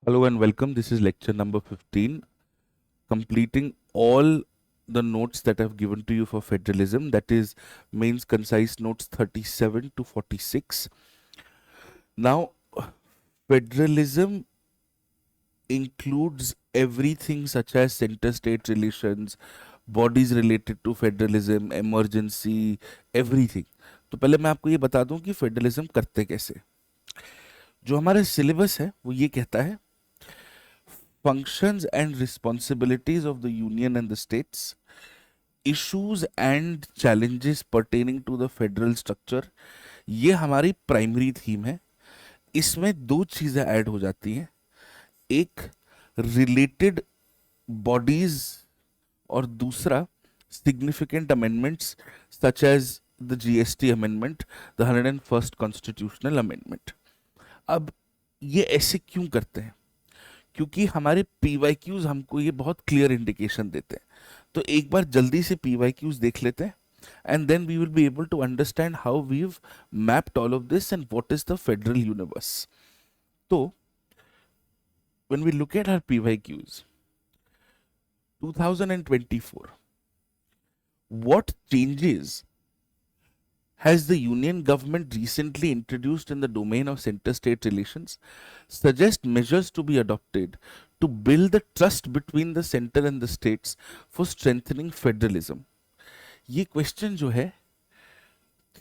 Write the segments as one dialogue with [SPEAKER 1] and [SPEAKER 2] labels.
[SPEAKER 1] Hello and welcome. This is lecture number 15, completing all the notes that I've given to you for federalism. That is mains concise notes 37 to 46. Now, federalism includes everything such as center state relations, bodies related to federalism, emergency, everything. तो पहले मैं आपको ये बता दूं कि federalism करते कैसे। जो हमारा सिलेबस है वो ये कहता है functions and responsibilities of the union and the states, issues and challenges pertaining to the federal structure, ये हमारी प्राइमरी थीम है। इसमें दो चीज़ें ऐड हो जाती हैं, एक रिलेटेड बॉडीज और दूसरा significant amendments such as the GST amendment, the 101st constitutional amendment. अब ये ऐसे क्यों करते हैं? क्योंकि हमारे पीवाईक्यूज हमको ये बहुत क्लियर इंडिकेशन देते हैं। तो एक बार जल्दी से पीवाईक्यूज देख लेते हैं and then we will be able to understand how we've mapped all of this and what is the federal universe. So when we look at our PYQs 2024, what changes has the union government recently introduced in the domain of center-state relations? Suggest measures to be adopted to build the trust between the center and the states for strengthening federalism. ये question जो है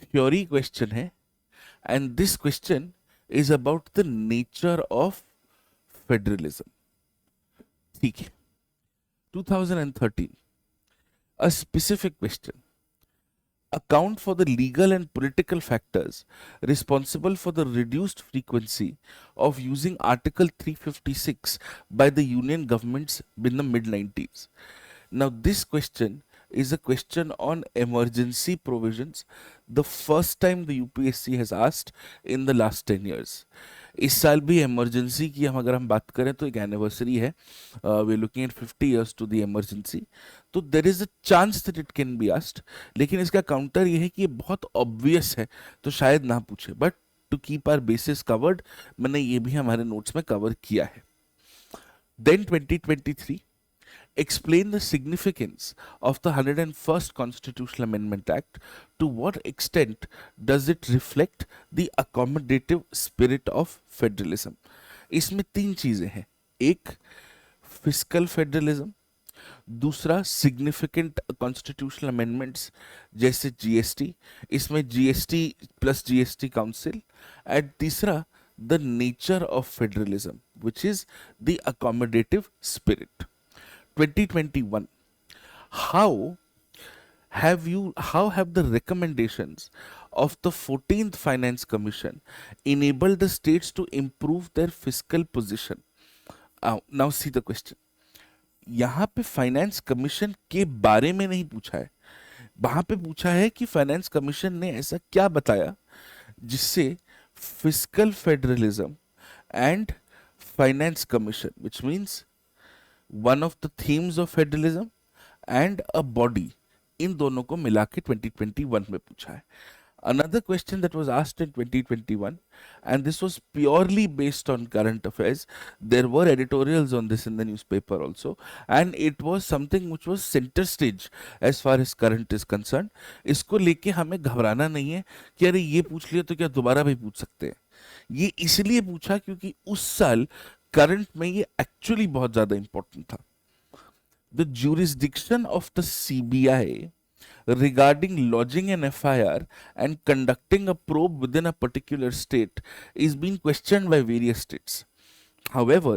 [SPEAKER 1] theory question है and this question is about the nature of federalism. ठीक है, 2013, a specific question: account for the legal and political factors responsible for the reduced frequency of using Article 356 by the Union governments in the mid 90s. Now, this question is a question on emergency provisions, the first time the UPSC has asked in the last 10 years. इस साल भी emergency की अगर हम बात करें तो एक एनिवर्सरी है, we looking at 50 years to the emergency, तो there is a chance that it can be asked. लेकिन इसका काउंटर ये है कि ये बहुत ऑब्वियस है तो शायद ना पूछे, but to keep our bases covered मैंने ये भी हमारे नोट्स में कवर किया है। Then 2023, explain the significance of the 101st Constitutional Amendment Act. To what extent does it reflect the accommodative spirit of federalism? इसमें तीन चीजें हैं, एक फिजिकल फेडरलिज्म, दूसरा सिग्निफिकेंट कॉन्स्टिट्यूशनल अमेंडमेंट्स जैसे जीएसटी, इसमें GST plus GST council, and तीसरा the nature of federalism which is the accommodative spirit. 2021, how how have the recommendations of the 14th Finance Commission enabled the states to improve their fiscal position? Now see the question. यहाँ पे finance commission के बारे में नहीं पूछा है, वहां पे पूछा है कि फाइनेंस कमीशन ने ऐसा क्या बताया जिससे physical federalism and finance commission, which means one of the themes of federalism and a body, इन दोनों को मिला के 2021 में पूछा है। Another question that was asked in 2021, and this was purely based on current affairs. There were editorials on this in the newspaper also, and it was something which was center stage as far as current is concerned. इसको लेके हमें घबराना नहीं है कि अरे ये पूछ लिया तो क्या दोबारा भी पूछ सकते हैं। ये इसलिए पूछा क्योंकि उस साल करंट में ये एक्चुअली बहुत ज्यादा इंपॉर्टेंट था। The jurisdiction of the CBI regarding lodging an FIR and conducting a probe within a particular state is being questioned by various states. However,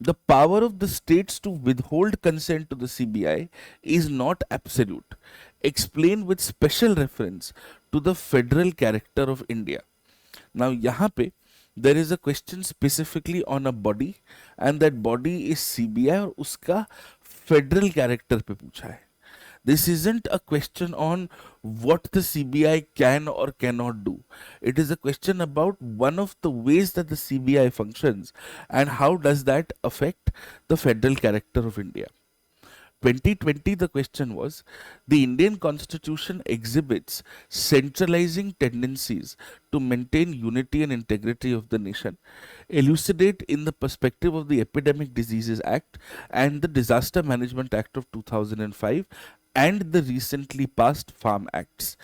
[SPEAKER 1] the power of the states to withhold consent to the CBI is not absolute. Explained with special reference to the federal character of India. Now, यहाँ पे there is a question specifically on a body and that body is CBI और उसका federal character पे पूछा है। This isn't a question on what the CBI can or cannot do. It is a question about one of the ways that the CBI functions and how does that affect the federal character of India. 2020, the question was, the Indian constitution exhibits centralizing tendencies to maintain unity and integrity of the nation, elucidate in the perspective of the Epidemic Diseases Act and the Disaster Management Act of 2005 and the recently passed farm acts.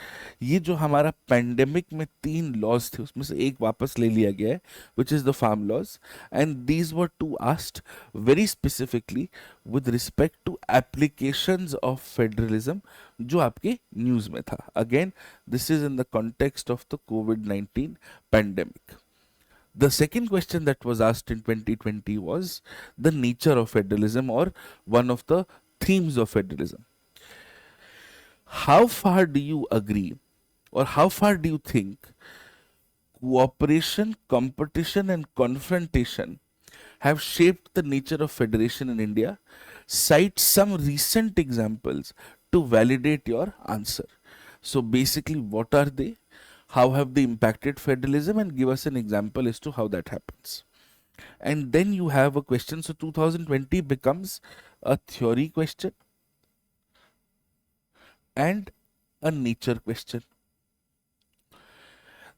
[SPEAKER 1] ये जो हमारा pandemic में 3 laws थे उसमें से एक वापस ले लिया गया है, which is the farm laws, and these were too asked very specifically with respect to applications of federalism जो आपके न्यूज में था. Again this is in the context of the कोविड-19 pandemic. The second question that was asked in 2020 was the nature of federalism, or one of the themes of federalism. How far do you agree, or how far do you think cooperation, competition, and confrontation have shaped the nature of federation in India? Cite some recent examples to validate your answer. So, basically, what are they? How have they impacted federalism? And give us an example as to how that happens. And then you have a question. So, 2020 becomes a theory question and a nature question.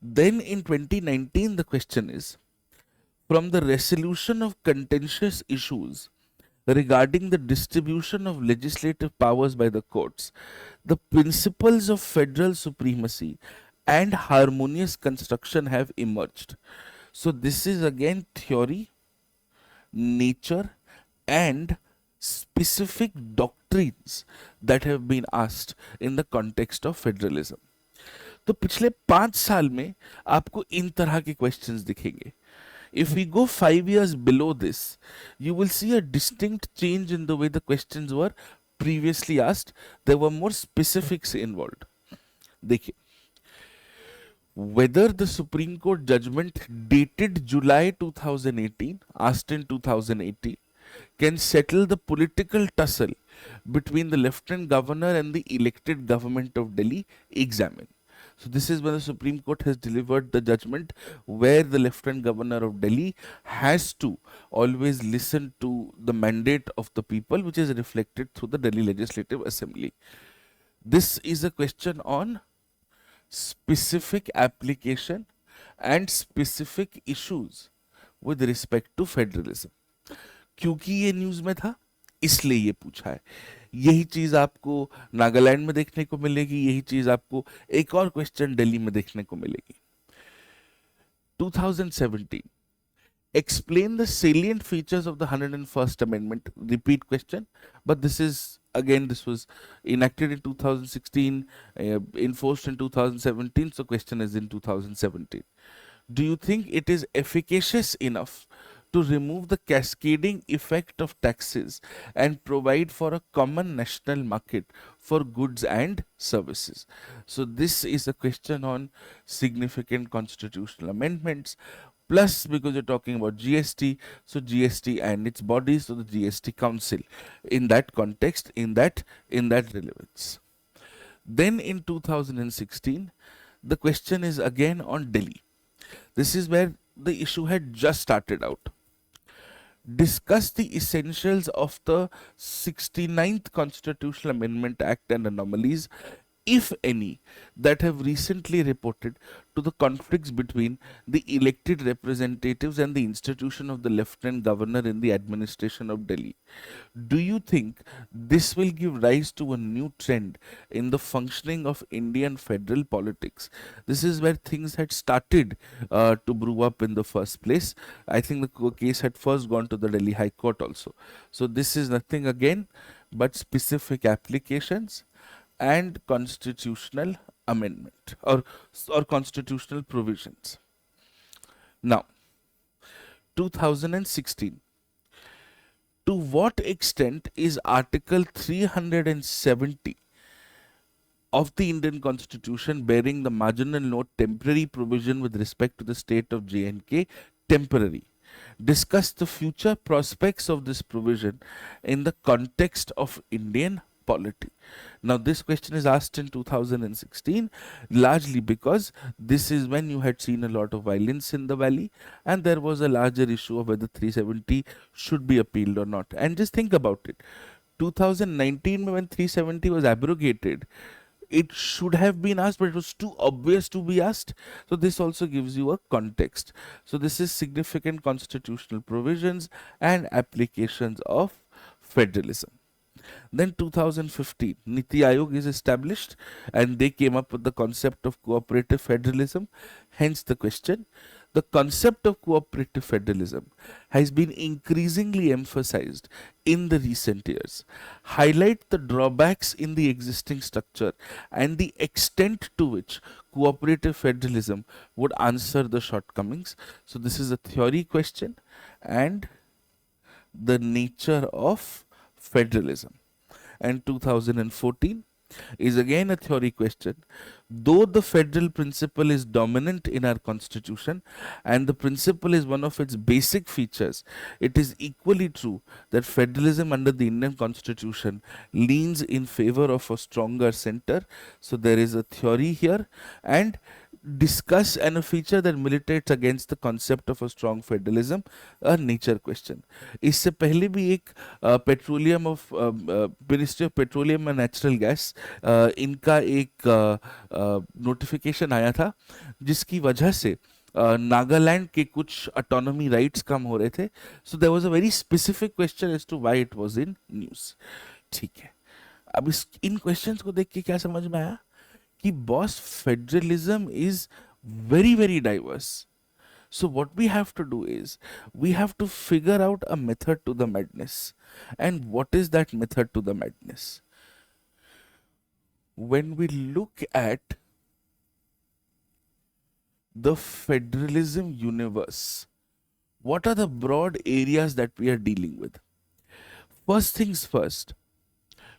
[SPEAKER 1] Then in 2019, the question is, from the resolution of contentious issues regarding the distribution of legislative powers by the courts, the principles of federal supremacy and harmonious construction have emerged. So this is again theory, nature, and specific doctrines that have been asked in the context of federalism. तो पिछले 5 साल में आपको इन तरह के questions दिखेंगे. If we go 5 years below this, you will see a distinct change in the way the questions were previously asked. There were more specifics involved. देखिए, whether the Supreme Court judgment dated July 2018, asked in 2018, can settle the political tussle between the Lieutenant Governor and the elected government of Delhi, examine. So this is when the Supreme Court has delivered the judgment where the Lieutenant Governor of Delhi has to always listen to the mandate of the people, which is reflected through the Delhi Legislative Assembly. This is a question on specific application and specific issues with respect to federalism. क्योंकि ये news में था इसलिए ये पूछा है. यही चीज आपको नागालैंड में देखने को मिलेगी, यही चीज आपको एक और क्वेश्चन दिल्ली में देखने को मिलेगी. 2017, explain the salient features of the 101st Amendment. Repeat question, but this is again, this was enacted in 2016, enforced in 2017, so question is in 2017. Do you think it is efficacious enough to remove the cascading effect of taxes and provide for a common national market for goods and services? So this is a question on significant constitutional amendments. Plus, because you're talking about GST, so GST and its bodies, so the GST Council, in that context, in that relevance. Then in 2016, the question is again on Delhi. This is where the issue had just started out. Discuss the essentials of the 69th Constitutional Amendment Act and anomalies, if any, that have recently reported to the conflicts between the elected representatives and the institution of the Lieutenant Governor in the administration of Delhi. Do you think this will give rise to a new trend in the functioning of Indian federal politics? This is where things had started to brew up in the first place. I think the case had first gone to the Delhi High Court also. So this is nothing again but specific applications and constitutional amendment or constitutional provisions. Now, 2016. To what extent is Article 370 of the Indian Constitution bearing the marginal note temporary provision with respect to the state of J&K temporary? Discuss the future prospects of this provision in the context of Indian polity. Now, this question is asked in 2016 largely because this is when you had seen a lot of violence in the valley and there was a larger issue of whether 370 should be appealed or not. And just think about it. 2019 when 370 was abrogated, it should have been asked, but it was too obvious to be asked. So this also gives you a context. So this is significant constitutional provisions and applications of federalism. Then 2015, Niti Aayog is established and they came up with the concept of cooperative federalism. Hence the question. The concept of cooperative federalism has been increasingly emphasized in the recent years. Highlight the drawbacks in the existing structure and the extent to which cooperative federalism would answer the shortcomings. So this is a theory question and the nature of federalism. And 2014 is again a theory question. Though the federal principle is dominant in our constitution and the principle is one of its basic features, it is equally true that federalism under the Indian constitution leans in favor of a stronger center. So there is a theory here and discuss and a feature that militates against the concept of a strong federalism, a nature question. इससे पहले भी एक petroleum of ministry of petroleum and natural gas इनका एक notification आया था जिसकी वजह से नागालैंड के कुछ ऑटोनॉमी राइट्स कम हो रहे थे. So there was a very specific question as to why it was in news. ठीक है, अब इन क्वेश्चंस को देख के क्या समझ में आया कि boss federalism is very very diverse. So what we have to do is we have to figure out a method to the madness. And what is that method to the madness? When we look at the federalism universe, what are the broad areas that we are dealing with? First things first,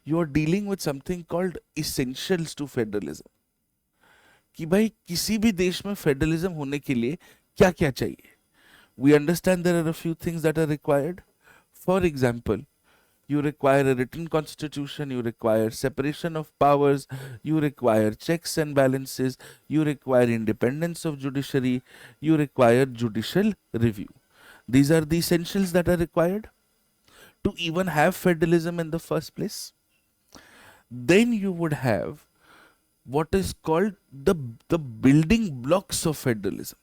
[SPEAKER 1] you are dealing with something called essentials to federalism. कि भाई किसी भी देश में federalism होने के लिए क्या क्या चाहिए. We understand there are a few things that are required. For example, you require a written constitution, you require separation of powers, you require checks and balances, you require independence of judiciary, you require judicial review. These are the essentials that are required to even have federalism in the first place. Then you would have what is called the building blocks of federalism,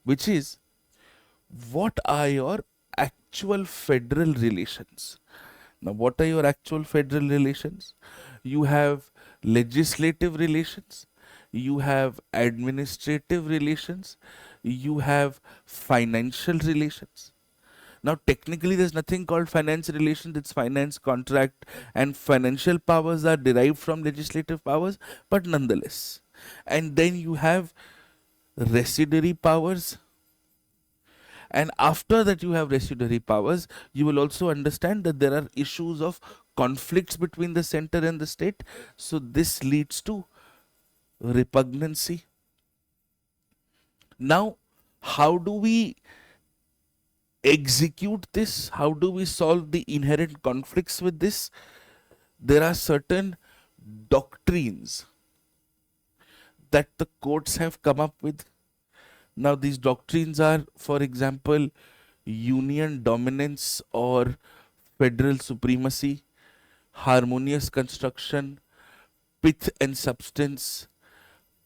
[SPEAKER 1] which is what are your actual federal relations. Now, what are your actual federal relations? You have legislative relations, you have administrative relations, you have financial relations. Now, technically, there's nothing called finance relations, it's finance, contract, and financial powers are derived from legislative powers, but nonetheless. And then you have residuary powers, and after that you have residuary powers, you will also understand that there are issues of conflicts between the center and the state. So this leads to repugnancy. Now, how do we execute this? How do we solve the inherent conflicts with this? There are certain doctrines that the courts have come up with. Now, these doctrines are, for example, union dominance or federal supremacy, harmonious construction, pith and substance,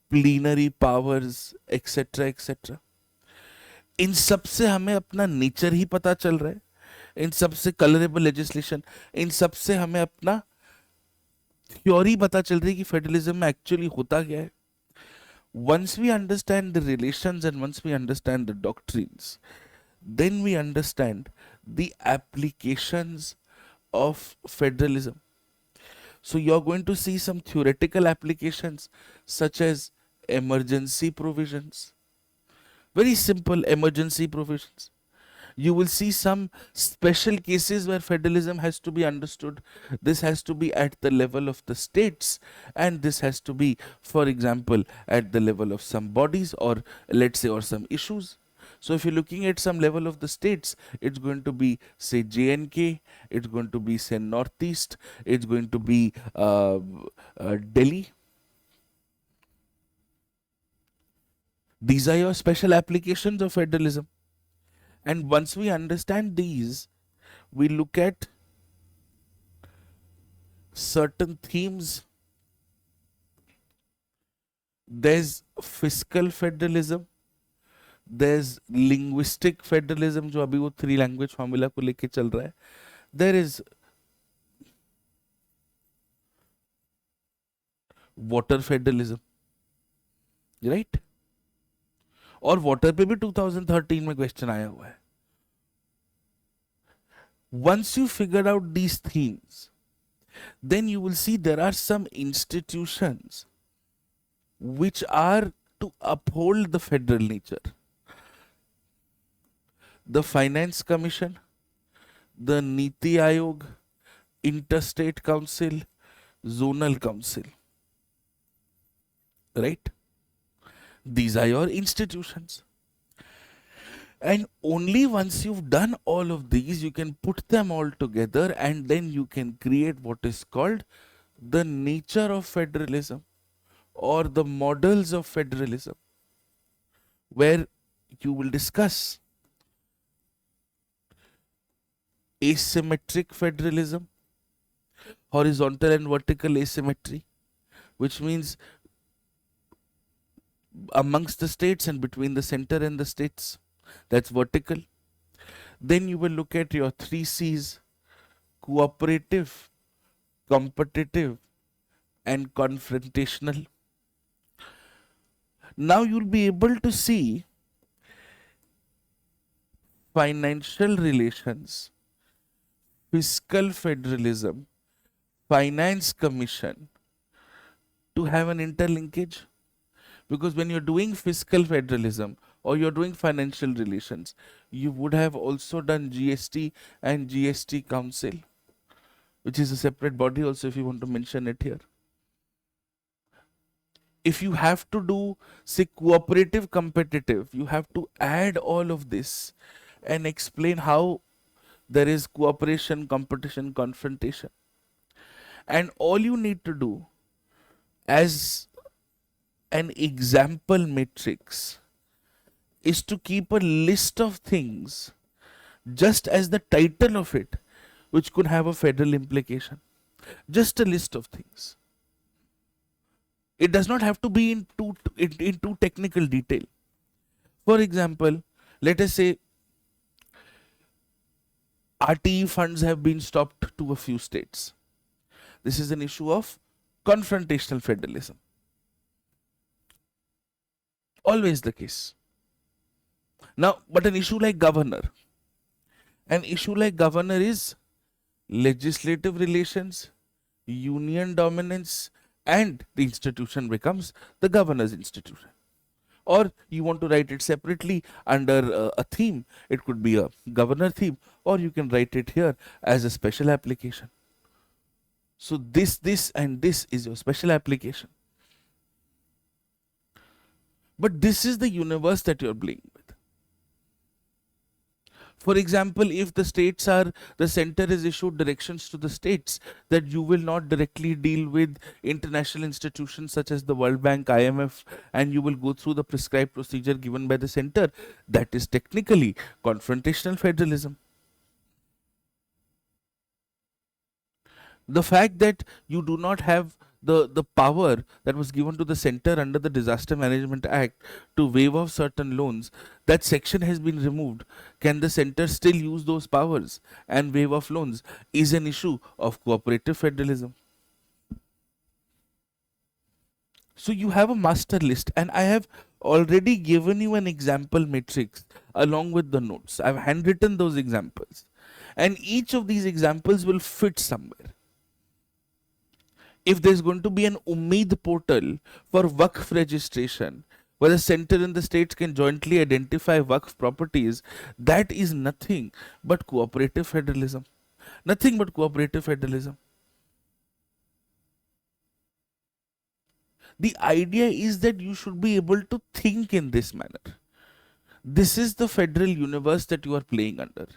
[SPEAKER 1] plenary powers, etc. etc. इन सब से हमें अपना nature ही पता चल रहा है, इन सब से कलरेबल लेजिस्लेशन, इन सब से हमें अपना थ्योरी पता चल रही है कि फेडरलिज्म में एक्चुअली होता क्या है. Once we understand the relations and once we understand the doctrines, then we understand the applications of federalism. So you're going to see some theoretical applications such as emergency provisions. Very simple emergency provisions. You will see some special cases where federalism has to be understood. This has to be at the level of the states, and this has to be, for example, at the level of some bodies or let's say or some issues. So if you're looking at some level of the states, it's going to be say JNK, it's going to be say Northeast, it's going to be Delhi. These are your special applications of federalism. And once we understand these, we look at certain themes. There's fiscal federalism, there's linguistic federalism जो अभी वो 3 language formula को लेके चल रहा है, there is water federalism, right? और water पे भी 2013 में क्वेश्चन आया हुआ है. Once you figure out these themes, then you will see there are some institutions which are to uphold the federal nature. The Finance Commission, the Niti Aayog, Interstate Council, Zonal Council. Right? These are your institutions. And only once you've done all of these, you can put them all together and then you can create what is called the nature of federalism or the models of federalism, where you will discuss asymmetric federalism, horizontal and vertical asymmetry, which means amongst the states and between the center and the states. That's vertical. Then you will look at your 3 C's: cooperative, competitive, and confrontational. Now you'll be able to see financial relations, fiscal federalism, finance commission to have an interlinkage. Because when you're doing fiscal federalism or you're doing financial relations, you would have also done GST and GST Council, which is a separate body also if you want to mention it here. If you have to do, say, cooperative, competitive, you have to add all of this and explain how there is cooperation, competition, confrontation. And all you need to do as an example matrix is to keep a list of things just as the title of it, which could have a federal implication. Just a list of things. It does not have to be in too technical detail. For example, let us say RTE funds have been stopped to a few states. This is an issue of confrontational federalism. Always the case. Now, but an issue like governor is legislative relations, union dominance, and the institution becomes the governor's institution. Or you want to write it separately under a theme, it could be a governor theme, or you can write it here as a special application. So this and this is your special application. But this is the universe that you're playing with. For example, if the center has issued directions to the states that you will not directly deal with international institutions such as the World Bank, IMF, and you will go through the prescribed procedure given by the center, that is technically confrontational federalism. The fact that you do not have the power that was given to the center under the Disaster Management Act to waive off certain loans, that section has been removed. Can the center still use those powers and waive off loans is an issue of cooperative federalism. So you have a master list, and I have already given you an example matrix along with the notes. I've handwritten those examples, and each of these examples will fit somewhere. If there's going to be an Umeed portal for Waqf registration, where the center and the states can jointly identify Waqf properties, that is nothing but cooperative federalism. Nothing but cooperative federalism. The idea is that you should be able to think in this manner. This is the federal universe that you are playing under.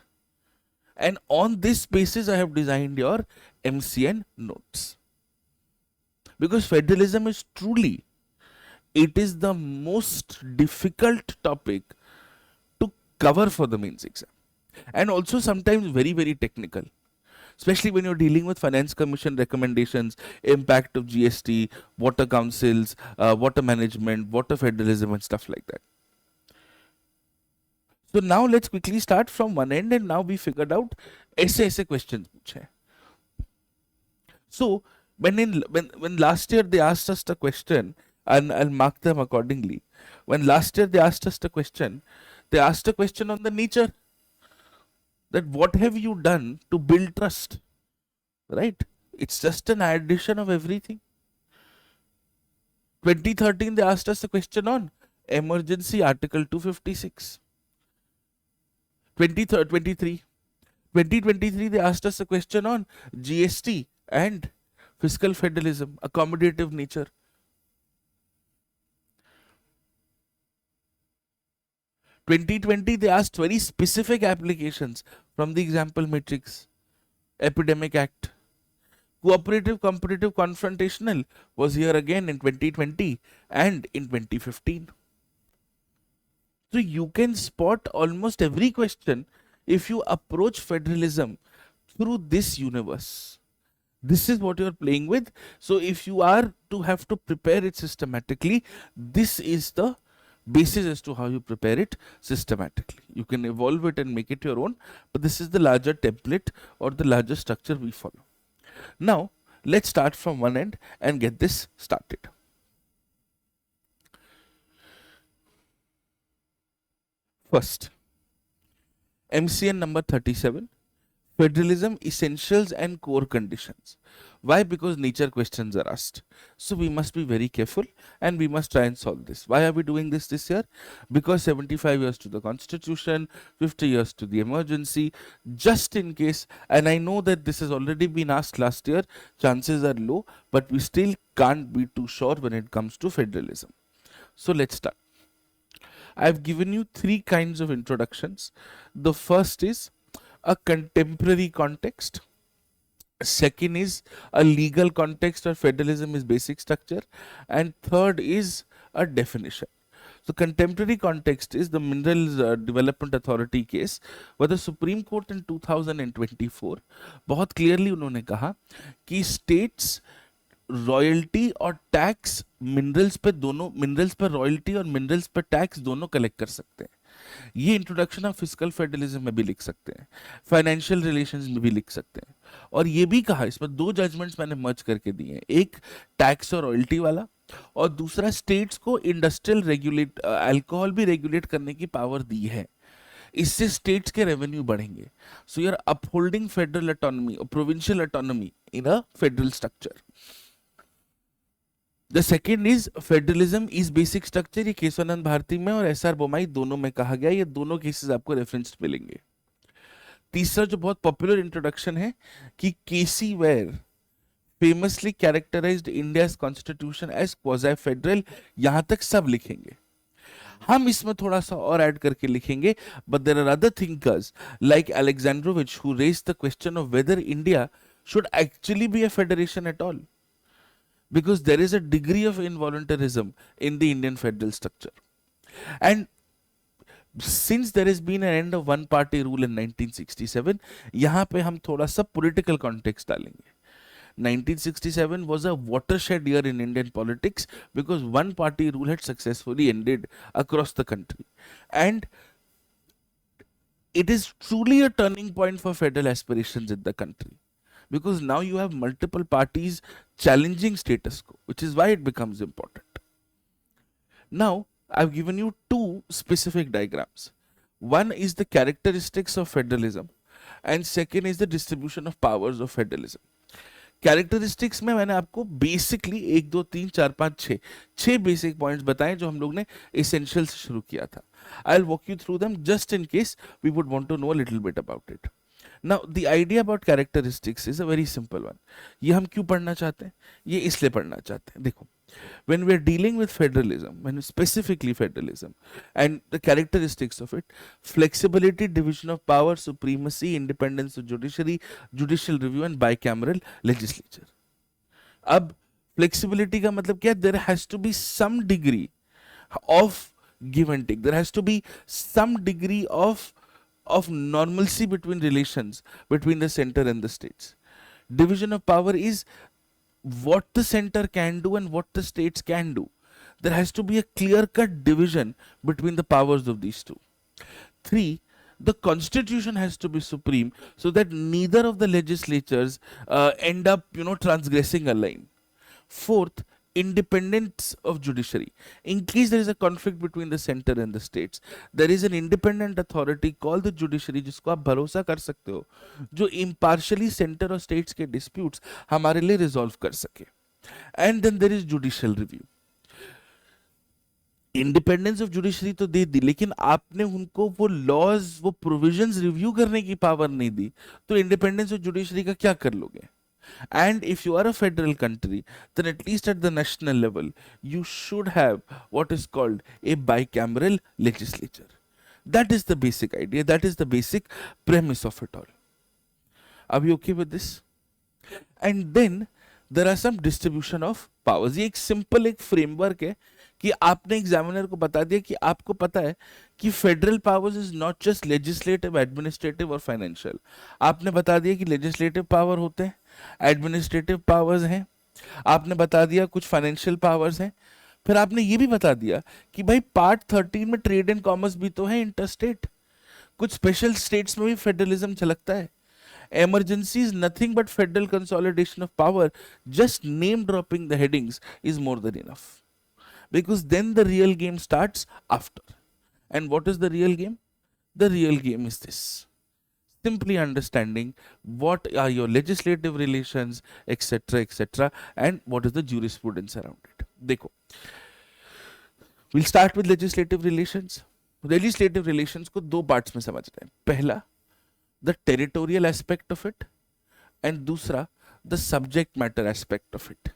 [SPEAKER 1] And on this basis, I have designed your MCN notes. Because federalism is truly, it is the most difficult topic to cover for the mains exam. And also sometimes very, very technical. especially when you're dealing with finance commission recommendations, impact of GST, water councils, water management, water federalism and stuff like that. So now let's quickly start from one end, and now we figured out ऐसे questions पूछे. So when last year they asked us the question, and I'll mark them accordingly. When last year they asked us the question, they asked a question on the nature, that what have you done to build trust, right? It's just an addition of everything. 2013 they asked us a question on emergency article 256. 2023 they asked us a question on GST and fiscal federalism, accommodative nature. 2020 they asked very specific applications from the example matrix. Epidemic Act. Cooperative, competitive, confrontational was here again in 2020 and in 2015. So you can spot almost every question if you approach federalism through this universe. This is what you're playing with. So if you are to have to prepare it systematically, this is the basis as to how you prepare it systematically. You can evolve it and make it your own, but this is the larger template or the larger structure we follow. Now, let's start from one end and get this started. First, MCN number 37, Federalism Essentials and Core Conditions. Why? Because nature questions are asked. So we must be very careful and we must try and solve this. Why are we doing this year? Because 75 years to the Constitution, 50 years to the emergency, just in case, and I know that this has already been asked last year, chances are low, but we still can't be too sure when it comes to federalism. So let's start. I've given you three kinds of introductions. The first is a contemporary context. Second is a legal context or federalism is basic structure. And third is a definition. So contemporary context is the Minerals Development Authority case where the Supreme Court in 2024 बहुत clearly उन्होंने कहा कि states royalty और tax minerals पे दोनों, minerals पर royalty और minerals पर टैक्स दोनों कलेक्ट कर सकते हैं. ये इंट्रोडक्शन आप फिजिकल फेडरलिज्म में भी लिख सकते हैं, फाइनेंशियल रिलेशंस में भी लिख सकते हैं. और ये भी कहा, इसमें दो जजमेंट्स मैंने मर्ज करके दिए हैं, एक टैक्स और रॉयल्टी वाला और दूसरा स्टेट्स को इंडस्ट्रियल रेगुलेट, अल्कोहल भी रेगुलेट करने की पावर दी है. इससे स्टेट्स के रेवेन्यू बढ़ेंगे. So you are upholding federal autonomy और provincial autonomy in a federal structure. The second is federalism is basic structure. ये केशवानंद भारती में और एसआर बोमाई दोनों में कहा गया. ये दोनों केसेस आपको रेफरेंस मिलेंगे. तीसरा जो बहुत पॉपुलर इंट्रोडक्शन है कि K C Wheare famously characterized India's constitution as quasi federal. यहां तक सब लिखेंगे. हम इसमें थोड़ा सा और ऐड करके लिखेंगे, but there are other thinkers like Alexandrowicz who raised the question of whether India should actually be a federation at all, because there is a degree of involuntarism in the Indian federal structure. And since there has been an end of one party rule in 1967, यहाँ पे हम थोड़ा सा political context डालेंगे. 1967 was a watershed year in Indian politics because one party rule had successfully ended across the country. And it is truly a turning point for federal aspirations in the country, because now you have multiple parties challenging status quo, which is why it becomes important. Now, I've given you two specific diagrams. One is the characteristics of federalism, and second is the distribution of powers of federalism. Characteristics में मैंने आपको basically 1 2 3 4 5 6 basic points बताएं जो हम लोग ने essential से शुरू किया था. I will walk you through them just in case we would want to know a little bit about it. Now, the idea about characteristics is a very simple one. ये हम क्यों पढ़ना चाहते हैं? ये इसलिए पढ़ना चाहते हैं. देखो, when we are dealing with federalism, when specifically federalism, and the characteristics of it, flexibility, division of power, supremacy, independence of judiciary, judicial review, and bicameral legislature. अब flexibility का मतलब क्या? There has to be some degree of give and take. There has to be some degree of of normalcy between relations between the center and the states. Division of power is what the center can do and what the states can do. There has to be a clear cut division between the powers of these two. Three, the constitution has to be supreme so that neither of the legislatures end up, transgressing a line. Fourth, independence of judiciary. In case there is a conflict between the center and the states, there is an independent authority called the judiciary जिसको आप भरोसा कर सकते हो, जो impartially center और states के disputes हमारे लिए resolve कर सके. And then there is judicial review. Independence of judiciary तो दे दी, लेकिन आपने उनको वो लॉज, वो प्रोविजंस रिव्यू करने की पावर नहीं दी, तो इंडिपेंडेंस ऑफ जुडिशरी का क्या कर लोगे? And if you are a federal country, then at least at the national level, you should have what is called a bicameral legislature. That is the basic idea. That is the basic premise of it all. Are we okay with this? And then there are some distribution of powers. ये एक simple एक framework है कि आपने examiner को बता दिया कि आपको पता है कि federal powers is not just legislative, administrative और फाइनेंशियल. आपने बता दिया कि लेजिस्लेटिव पावर होते हैं, एडमिनिस्ट्रेटिव पावर्स हैं, आपने बता दिया कुछ फाइनेंशियल पावर्स हैं, फिर आपने ये भी बता दिया कि भाई पार्ट 13 में ट्रेड एंड कॉमर्स भी तो है इंटरस्टेट. कुछ स्पेशल स्टेट्स में भी फेडरलिज्म झलकता है. Emergency is nothing but federal consolidation of power. Just name dropping the headings is more than enough. Because then the real game starts after. And what is the real game? The real game is this. Simply understanding what are your legislative relations, etc., and what is the jurisprudence around it. देखो, we'll start with legislative relations. Legislative relations को दो parts में समझते हैं. पहला, the territorial aspect of it, and दूसरा, the subject matter aspect of it.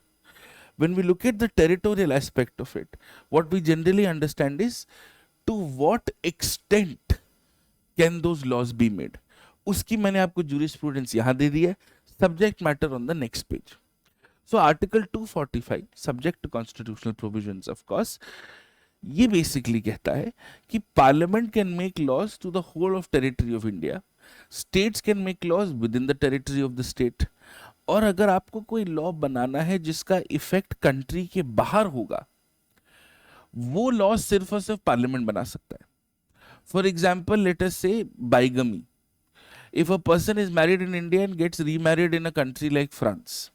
[SPEAKER 1] When we look at the territorial aspect of it, what we generally understand is to what extent can those laws be made. उसकी मैंने आपको jurisprudence यहाँ दे दी है, subject matter on the next page. So Article 245, subject to constitutional provisions of course, ये basically कहता है कि Parliament can make laws to the whole of territory of India, states can make laws within the territory of the state, और अगर आपको कोई law बनाना है जिसका इफेक्ट कंट्री के बाहर होगा, वो लॉ सिर्फ और सिर्फ पार्लियामेंट बना सकता है. For example, let us say bigamy. If a person is married in India and gets remarried in a country like France,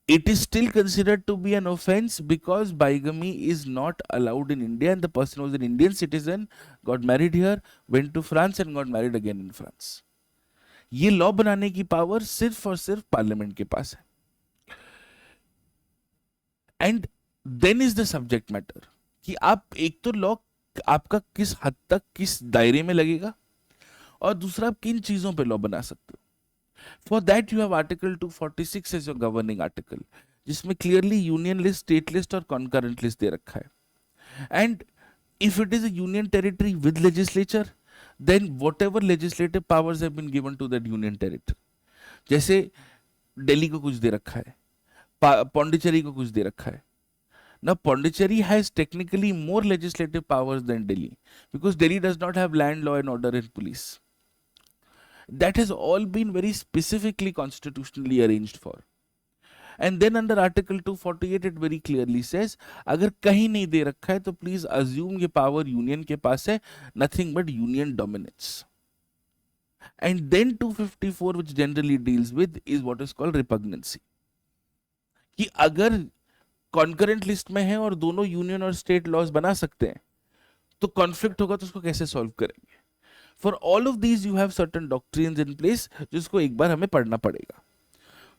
[SPEAKER 1] it is still considered to be an offense because bigamy is not allowed in India, and the person was an Indian citizen, got married here, went to France and got married again in France. ये law बनाने की power सिर्फ और सिर्फ parliament के पास है. And then is the subject matter कि आप एक तो लॉ आपका किस हद तक किस दायरे में लगेगा, और दूसरा आप किन चीजों पे लॉ बना सकते हो. For that you have article 246 as your governing article, जिसमें clearly union list, state list और कॉन्करेंट लिस्ट दे रखा है. And if it is a union territory with legislature, then whatever legislative powers have been given to that union territory, जैसे दिल्ली को कुछ दे रखा है, पौंडीचेरी को कुछ दे रखा है. Now Pondicherry has technically more legislative powers than Delhi because Delhi does not have land, law and order and police. That has all been very specifically constitutionally arranged for. And then under Article 248 it very clearly says, अगर कहीं नहीं दे रखा है तो please assume ये power union के पास है, nothing but union dominates. And then 254 which generally deals with is what is called repugnancy. कि अगर concurrent list में है और दोनों union और state laws बना सकते हैं, तो conflict होगा तो उसको कैसे solve करेंगे. For all of these you have certain doctrines in place जिसको एक बार हमें पढ़ना पड़ेगा.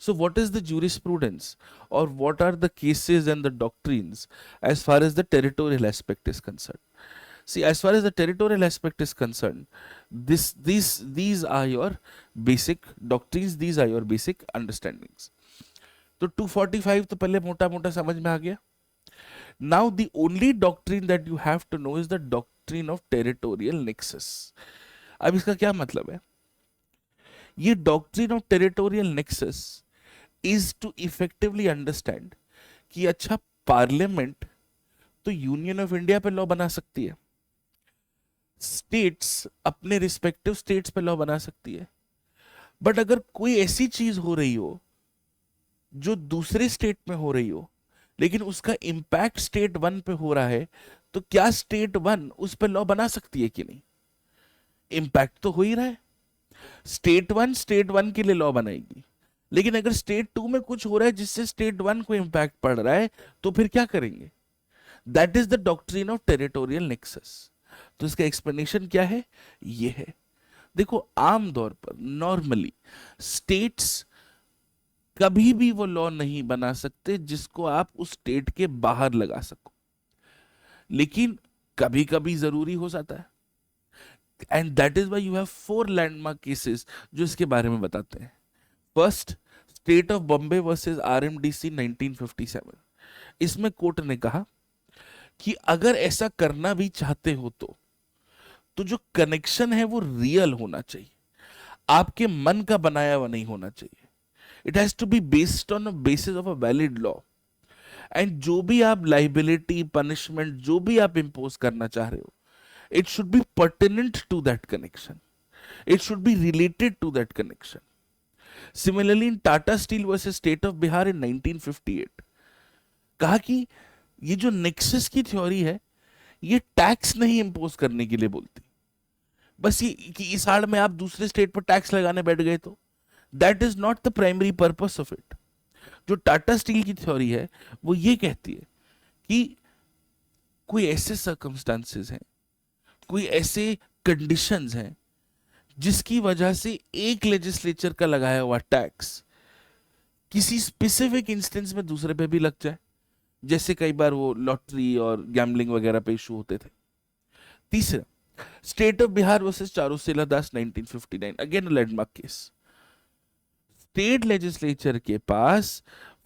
[SPEAKER 1] So what is the jurisprudence, or what are the cases and the doctrines as far as the territorial aspect is concerned? See, as far as the territorial aspect is concerned, these are your basic doctrines, these are your basic understandings. तो 245 तो पहले मोटा मोटा समझ में आ गया. Now the only doctrine that you have to know is the doctrine of territorial nexus. अब इसका क्या मतलब है? ये doctrine of territorial nexus is to effectively understand कि अच्छा पार्लियामेंट तो यूनियन ऑफ इंडिया पे लॉ बना सकती है, स्टेट्स अपने रिस्पेक्टिव स्टेट्स पे लॉ बना सकती है, बट अगर कोई ऐसी चीज हो रही हो जो दूसरे स्टेट में हो रही हो लेकिन उसका इम्पैक्ट स्टेट वन पे हो रहा है, तो क्या स्टेट वन उस पर लॉ बना सकती है कि नहीं? इम्पैक्ट तो हो ही रहा है, स्टेट वन के लिए लॉ बनाएगी, लेकिन अगर स्टेट टू में कुछ हो रहा है जिससे स्टेट वन को इम्पैक्ट पड़ रहा है, तो फिर क्या करेंगे? That is the doctrine of territorial nexus. तो इसका एक्सप्लेनेशन क्या है? ये है, देखो आमतौर पर नॉर्मली स्टेट्स कभी भी वो लॉ नहीं बना सकते जिसको आप उस स्टेट के बाहर लगा सको, लेकिन कभी कभी जरूरी हो जाता है, and that is why you have 4 landmark cases जो इसके बारे में बताते हैं। First, state of Bombay versus RMDC 1957। इसमें कोर्ट ने कहा कि अगर ऐसा करना भी चाहते हो तो जो कनेक्शन है वो रियल होना चाहिए, आपके मन का बनाया हुआ नहीं होना चाहिए। It has to be based on a basis of a valid law, and जो भी आप लाइबिलिटी पनिशमेंट जो भी आप इंपोज करना चाह रहे हो, it should be pertinent to that connection, it should be related to that connection. Similarly in Tata Steel versus state of Bihar in 1958 कहा कि ये जो नेक्सस की थ्योरी है ये टैक्स नहीं इंपोज करने के लिए बोलती, बस ये कि इस आड़ में आप दूसरे स्टेट पर टैक्स लगाने बैठ गए तो that is not the primary purpose of it. जो टाटा स्टील की थ्योरी है वो ये कहती है कि कोई ऐसे सर्कमस्टांसेस हैं, कोई ऐसे कंडीशंस हैं जिसकी वजह से एक लेजिस्लेचर का लगाया हुआ टैक्स किसी स्पेसिफिक इंस्टेंस में दूसरे पे भी लग जाए, जैसे कई बार वो लॉटरी और गैम्बलिंग वगैरह पे इशू होते थे। तीसरा, state of Bihar versus Charusila Das 1959, again landmark case. State legislature के पास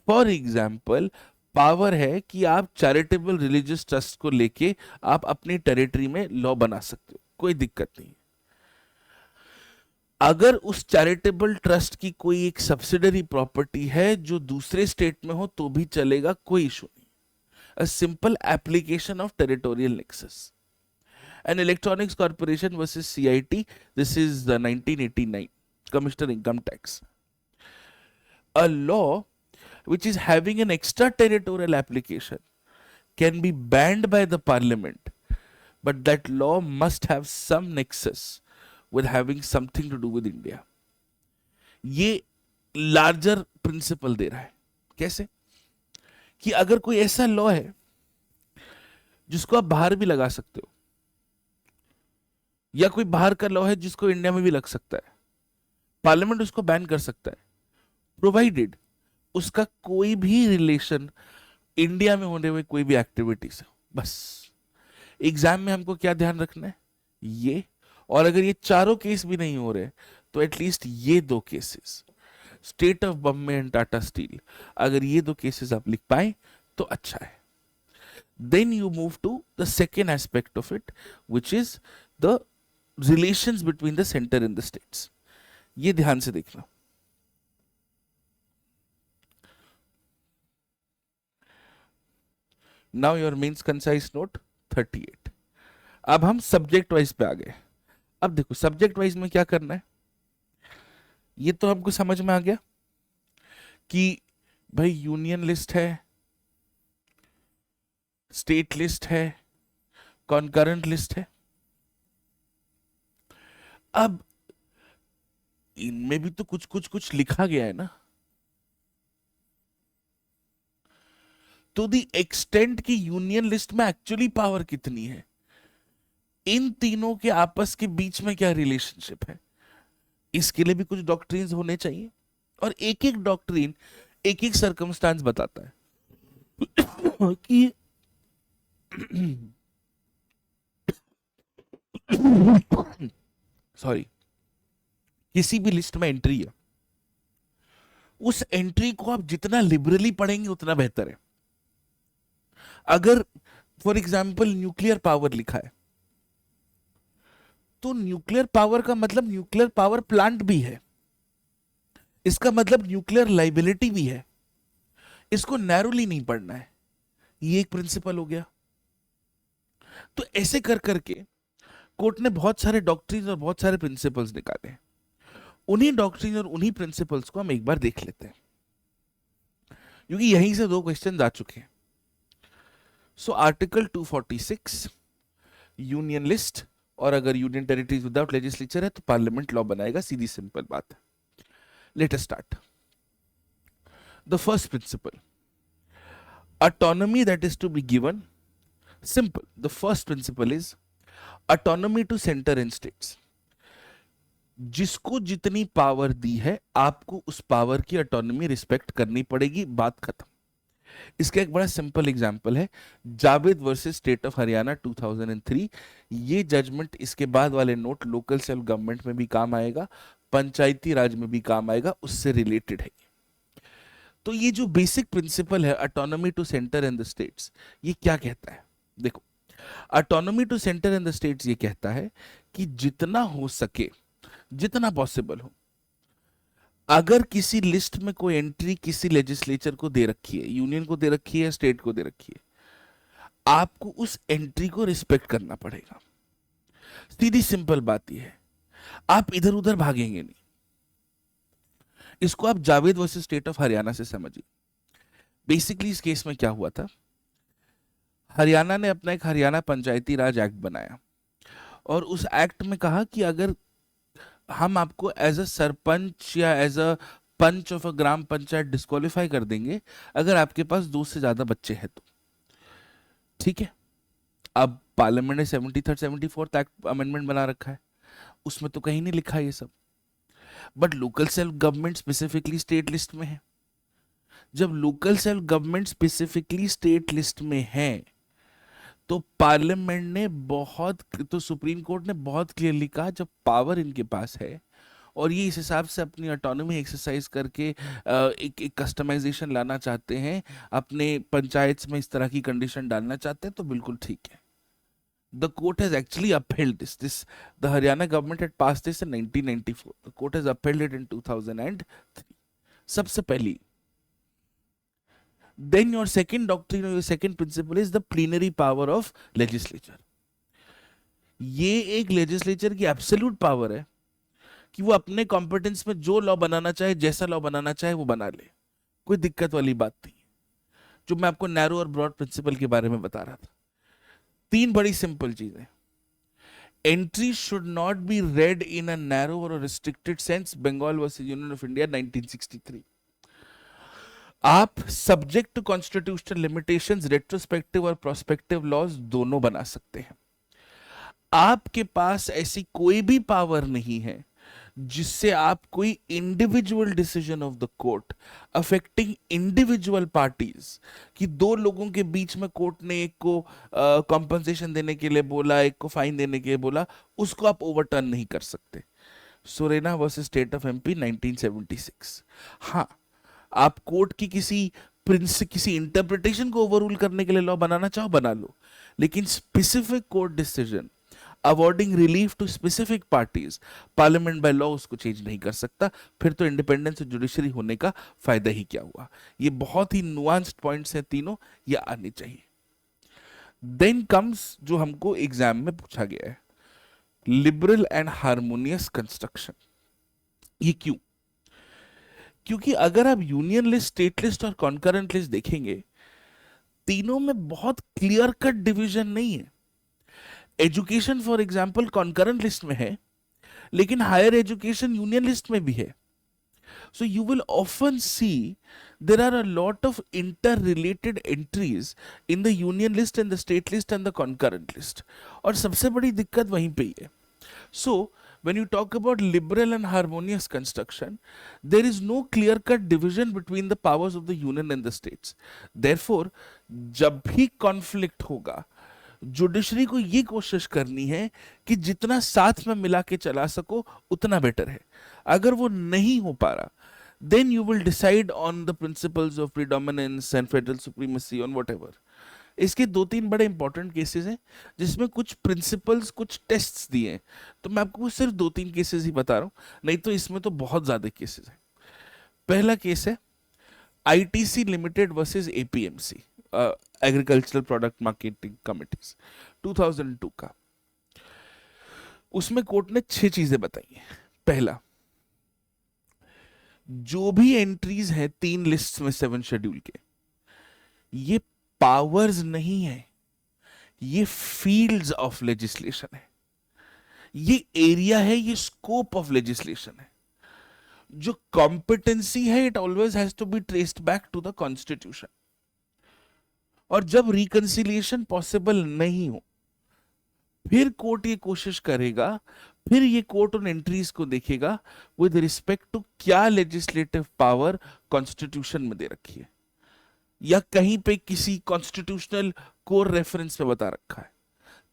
[SPEAKER 1] फॉर एग्जाम्पल पावर है कि आप चैरिटेबल रिलीजियस ट्रस्ट को लेके आप अपनी टेरिटरी में लॉ बना सकते हो, कोई दिक्कत नहीं। अगर उस चैरिटेबल ट्रस्ट की कोई एक सब्सिडरी प्रॉपर्टी है जो दूसरे स्टेट में हो तो भी चलेगा, कोई इशू नहीं। A simple application of territorial nexus. And electronics corporation versus CIT, this is the 1989 commissioner income tax. A law which is having an extraterritorial application can be banned by the parliament, but that law must have some nexus with having something to do with India. ये larger principal दे रहा है। कैसे? कि अगर कोई ऐसा law है जिसको आप बाहर भी लगा सकते हो, या कोई बाहर का लॉ है जिसको इंडिया में भी लग सकता है, पार्लियामेंट उसको बैन कर सकता है, प्रोवाइडेड उसका कोई भी रिलेशन इंडिया में होने हुए कोई भी एक्टिविटी से हो। बस एग्जाम में हमको क्या ध्यान रखना है, ये, और अगर ये चारों केस भी नहीं हो रहे तो एटलीस्ट ये 2 cases, state of Bombay and Tata steel, अगर ये 2 केसेस आप लिख पाए तो अच्छा है। Then you move to the second aspect of it which is the relations between the centre and the states. ये ध्यान से देखना। Now your means concise note 38। अब हम सब्जेक्ट वाइज पे आ गए। अब देखो सब्जेक्ट वाइज में क्या करना है, ये तो हमको समझ में आ गया कि भाई यूनियन लिस्ट है, स्टेट लिस्ट है, कॉन्करेंट लिस्ट है। अब इनमें भी तो कुछ कुछ कुछ लिखा गया है ना, तो द एक्सटेंट की यूनियन लिस्ट में एक्चुअली पावर कितनी है, इन तीनों के आपस के बीच में क्या रिलेशनशिप है, इसके लिए भी कुछ डॉक्ट्रिन्स होने चाहिए, और एक एक डॉक्ट्रिन एक एक सर्कमस्टांस बताता है कि सॉरी, किसी भी लिस्ट में एंट्री है, उस एंट्री को आप जितना लिबरली पढ़ेंगे उतना बेहतर है। अगर फॉर एग्जाम्पल न्यूक्लियर पावर लिखा है, तो न्यूक्लियर पावर का मतलब न्यूक्लियर पावर प्लांट भी है, इसका मतलब न्यूक्लियर लाइबिलिटी भी है, इसको नैरोली नहीं पढ़ना है। ये एक प्रिंसिपल हो गया। तो ऐसे कर करके कोर्ट ने बहुत सारे डॉक्ट्रिन और बहुत सारे प्रिंसिपल्स निकाले हैं। उन्हीं डॉक्ट्रिन और उन्हीं प्रिंसिपल्स को हम एक बार देख लेते हैं, क्योंकि यहीं से 2 क्वेश्चन आ चुके हैं। सो आर्टिकल 246 यूनियन लिस्ट, और अगर यूनियन टेरिटरीज विदाउट लेजिस्लेचर है तो पार्लियामेंट लॉ बनाएगा, सीधी सिंपल बात है। Let us start. The first principle, autonomy that is to be given, simple. The first principle is autonomy to center and states. जिसको जितनी power दी है आपको उस पावर की ऑटोनॉमी रिस्पेक्ट करनी पड़ेगी, बात खत्म। इसका एक बड़ा सिंपल एग्जांपल है Javed versus state of Haryana 2003। ये जजमेंट, इसके बाद वाले नोट लोकल सेल्फ गवर्नमेंट में भी काम आएगा, पंचायती राज में भी काम आएगा, उससे रिलेटेड है। तो ये जो बेसिक प्रिंसिपल है autonomy to centre and the states, ये क्या कहता है? देखो, autonomy to centre and the states ये कहता है कि जितना हो सके, जितना पॉसिबल हो, अगर किसी लिस्ट में कोई एंट्री किसी लेजिस्लेचर को दे रखी है, यूनियन को दे रखी है, स्टेट को दे रखी है, आपको उस एंट्री को रिस्पेक्ट करना पड़ेगा। सीधी सिंपल बात यह है, आप इधर उधर भागेंगे नहीं। इसको आप Javed versus state of Haryana से समझिए। बेसिकली इस केस में क्या हुआ था, हरियाणा ने अपना एक हरियाणा पंचायती राज एक्ट बनाया, और उस एक्ट में कहा कि अगर हम आपको एज अ सरपंच या as a panch of a gram panchayat disqualify कर देंगे अगर आपके पास 2 से ज्यादा बच्चे हैं तो। ठीक है, अब पार्लियामेंट ने 73rd 74th एक्ट अमेंडमेंट बना रखा है, उसमें तो कहीं नहीं लिखा ये सब। But local self government specifically state list में है। जब local self government specifically state list में है तो पार्लियामेंट ने तो सुप्रीम कोर्ट ने बहुत क्लियरली कहा, जब पावर इनके पास है और ये इस हिसाब से अपनी ऑटोनॉमी एक्सरसाइज करके एक कस्टमाइजेशन लाना चाहते हैं, अपने पंचायत में इस तरह की कंडीशन डालना चाहते हैं, तो बिल्कुल ठीक है। The court has actually upheld this. The Haryana government had passed this in 1994. The court has upheld it in 2003. सबसे पहली। Then your second doctrine or your second principle is the plenary power of legislature. ये एक legislature की absolute power है कि वो अपने competence में जो law बनाना चाहे, जैसा law बनाना चाहे वो बना ले, कोई दिक्कत वाली बात नहीं। जो मैं आपको narrow और broad principle के बारे में बता रहा था, 3 बड़ी सिंपल चीजें। Entry should not be read in a narrow और restricted sense, Bengal versus union of India 1963। आप subject to constitutional limitations, retrospective और प्रोस्पेक्टिव लॉज दोनों बना सकते हैं। आपके पास ऐसी कोई भी पावर नहीं है जिससे आप कोई individual decision of the court affecting individual parties, कि 2 लोगों के बीच में कोर्ट ने एक को कॉम्पनसेशन देने के लिए बोला, एक को फाइन देने के लिए बोला, उसको आप ओवरटर्न नहीं कर सकते। सुरेना वर्सेस स्टेट ऑफ एमपी 1976। हाँ, आप कोर्ट की किसी इंटरप्रिटेशन को ओवररूल करने के लिए लॉ बनाना चाहो बना लो, लेकिन specific court decision awarding relief to specific parties, parliament by law उसको चेंज नहीं कर सकता। फिर तो इंडिपेंडेंस जुडिशरी होने का फायदा ही क्या हुआ? ये बहुत ही नुआंस्ड पॉइंट्स हैं तीनों, ये आने चाहिए। देन कम्स जो हमको एग्जाम में पूछा गया है, लिबरल एंड हार्मोनियस कंस्ट्रक्शन। ये क्यों? क्योंकि अगर आप यूनियन लिस्ट, स्टेट लिस्ट और कॉन्करेंट लिस्ट देखेंगे, तीनों में बहुत क्लियर कट डिवीजन नहीं है। Education for example concurrent list में है, लेकिन हायर एजुकेशन यूनियन लिस्ट में भी है। So you will often see there are a lot of interrelated entries in the union list and the state list and the concurrent list. और सबसे बड़ी दिक्कत वहीं पे ही है। So when you talk about liberal and harmonious construction, there is no clear-cut division between the powers of the union and the states. Therefore, जब भी conflict होगा, जुडिशरी को ये कोशिश करनी है कि जितना साथ में मिला के चला सको उतना बेटर है। अगर वो नहीं हो पा रहा, then you will decide on the principles of predominance and federal supremacy on whatever. इसके 2-3 बड़े इंपॉर्टेंट केसेस हैं जिसमें कुछ प्रिंसिपल्स, कुछ टेस्ट्स दिए हैं, तो मैं आपको सिर्फ 2-3 केसेस ही बता रहा हूं, नहीं तो इसमें तो बहुत ज्यादा केसेस हैं। पहला केस है ITC limited versus APMC, agricultural product marketing committees, 2002 का। उसमें कोर्ट ने 6 चीजें बताई हैं। पहला, जो भी एंट्रीज हैं 3 लिस्ट में 7 शेड्यूल के, ये पावर्स नहीं है, ये फील्ड्स ऑफ लेजिस्लेशन है, ये एरिया है, ये स्कोप ऑफ लेजिस्लेशन है। जो कॉम्पिटेंसी है it always has to be traced back to the constitution. और जब रिकंसिलिएशन पॉसिबल नहीं हो, फिर कोर्ट ये कोशिश करेगा, फिर ये कोर्ट उन एंट्रीज को देखेगा विद रिस्पेक्ट टू क्या लेजिस्लेटिव पावर कॉन्स्टिट्यूशन में दे रखी है या कहीं पे किसी कॉन्स्टिट्यूशनल कोर रेफरेंस पे बता रखा है,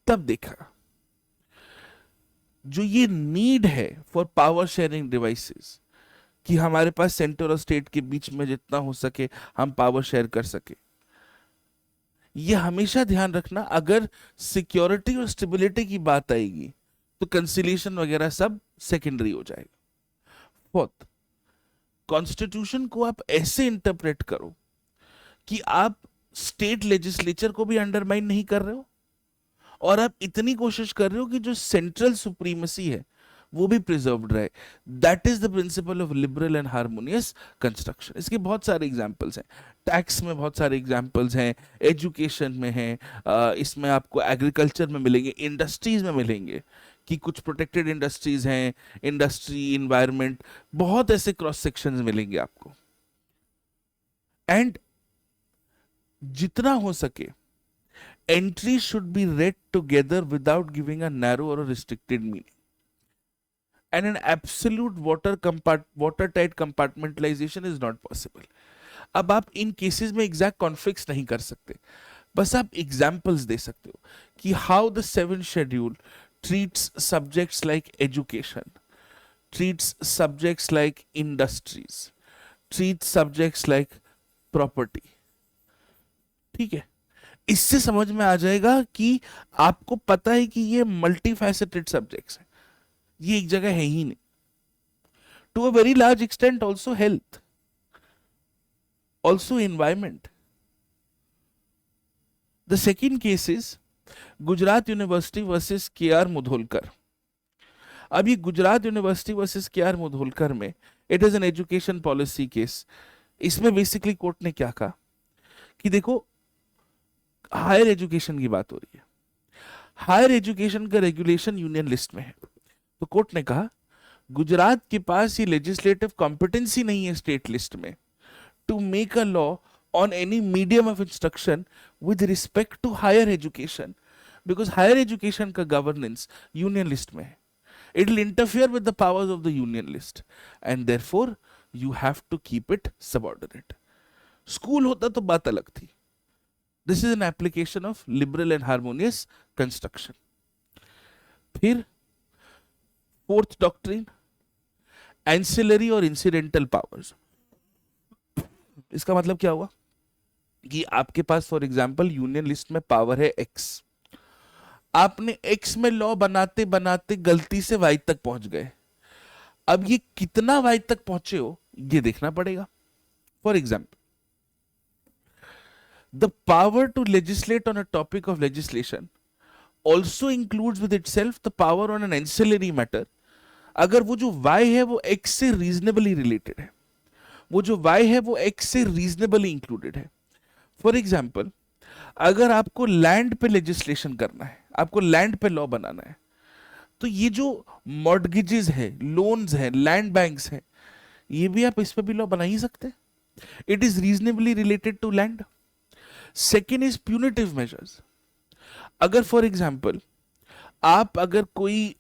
[SPEAKER 1] तब देखा। जो ये नीड है फॉर पावर शेयरिंग डिवाइसेस कि हमारे पास सेंटर और स्टेट के बीच में जितना हो सके हम पावर शेयर कर सके, ये हमेशा ध्यान रखना। अगर सिक्योरिटी और स्टेबिलिटी की बात आएगी तो कंसिलिएशन वगैरह सब सेकेंडरी हो जाएगा। फोर्थ, कॉन्स्टिट्यूशन को आप ऐसे इंटरप्रेट करो कि आप स्टेट लेजिस्लेचर को भी अंडरमाइन नहीं कर रहे हो और आप इतनी कोशिश कर रहे हो कि जो सेंट्रल सुप्रीमेसी है वो भी प्रिजर्व्ड रहे। That is the principle of liberal and harmonious construction. इसके बहुत सारे एग्जांपल्स हैं, टैक्स में बहुत सारे एग्जांपल्स हैं, एजुकेशन में हैं, इसमें आपको एग्रीकल्चर में मिलेंगे, इंडस्ट्रीज में मिलेंगे कि कुछ प्रोटेक्टेड इंडस्ट्रीज हैं, इंडस्ट्री, इन्वायरमेंट, बहुत ऐसे क्रॉस सेक्शंस मिलेंगे आपको। एंड जितना हो सके entries should be read together without giving a narrow or a restricted meaning. And an absolute watertight compartmentalization is not possible. अब आप इन केसेस में एग्जैक्ट कॉन्फ्लिक्ट्स नहीं कर सकते, बस आप एग्जाम्पल्स दे सकते हो कि how the 7th schedule treats subjects like education, treats subjects like industries, treats subjects like property. ठीक है, इससे समझ में आ जाएगा कि आपको पता है कि ये मल्टी फैसेटेड सब्जेक्ट्स हैं, ये एक जगह है ही नहीं। To a very large extent also health, also environment. The second case is Gujarat university versus K R Mudholkar. अब ये Gujarat university versus K R Mudholkar में it is an education policy case. इसमें बेसिकली कोर्ट ने क्या कहा कि देखो, हायर एजुकेशन की बात हो रही है, हायर एजुकेशन का रेगुलेशन यूनियन लिस्ट में है, तो कोर्ट ने कहा गुजरात के पास ये लेजिस्लेटिव कॉम्पिटेंसी नहीं है स्टेट लिस्ट में to make a law on any medium of instruction with respect to higher education, because higher education का गवर्नेंस यूनियन लिस्ट में है। It will interfere with the powers of the union list and therefore you have to keep it subordinate. School होता तो बात अलग थी। This is an application of liberal and harmonious construction. फिर fourth doctrine, ancillary और incidental powers. इसका मतलब क्या हुआ कि आपके पास फॉर एग्जांपल यूनियन लिस्ट में पावर है एक्स, आपने एक्स में लॉ बनाते बनाते गलती से वाई तक पहुंच गए। अब ये कितना वाई तक पहुंचे हो ये देखना पड़ेगा। For example, the power to legislate on a topic of legislation also includes with itself the power on an ancillary matter। अगर वो जो y है वो x से reasonably related है, वो जो y है वो x से reasonably included है। फॉर एग्जाम्पल, अगर आपको लैंड पे लेजिस्लेशन करना है, आपको लैंड पे लॉ बनाना है, तो ये जो मॉर्गेजेस है, लोन्स है, लैंड बैंक्स है, ये भी आप इस पे भी लॉ बना ही सकते हैं। It is reasonably related to land. Second is punitive measures. अगर फॉर एग्जाम्पल आप अगर कोई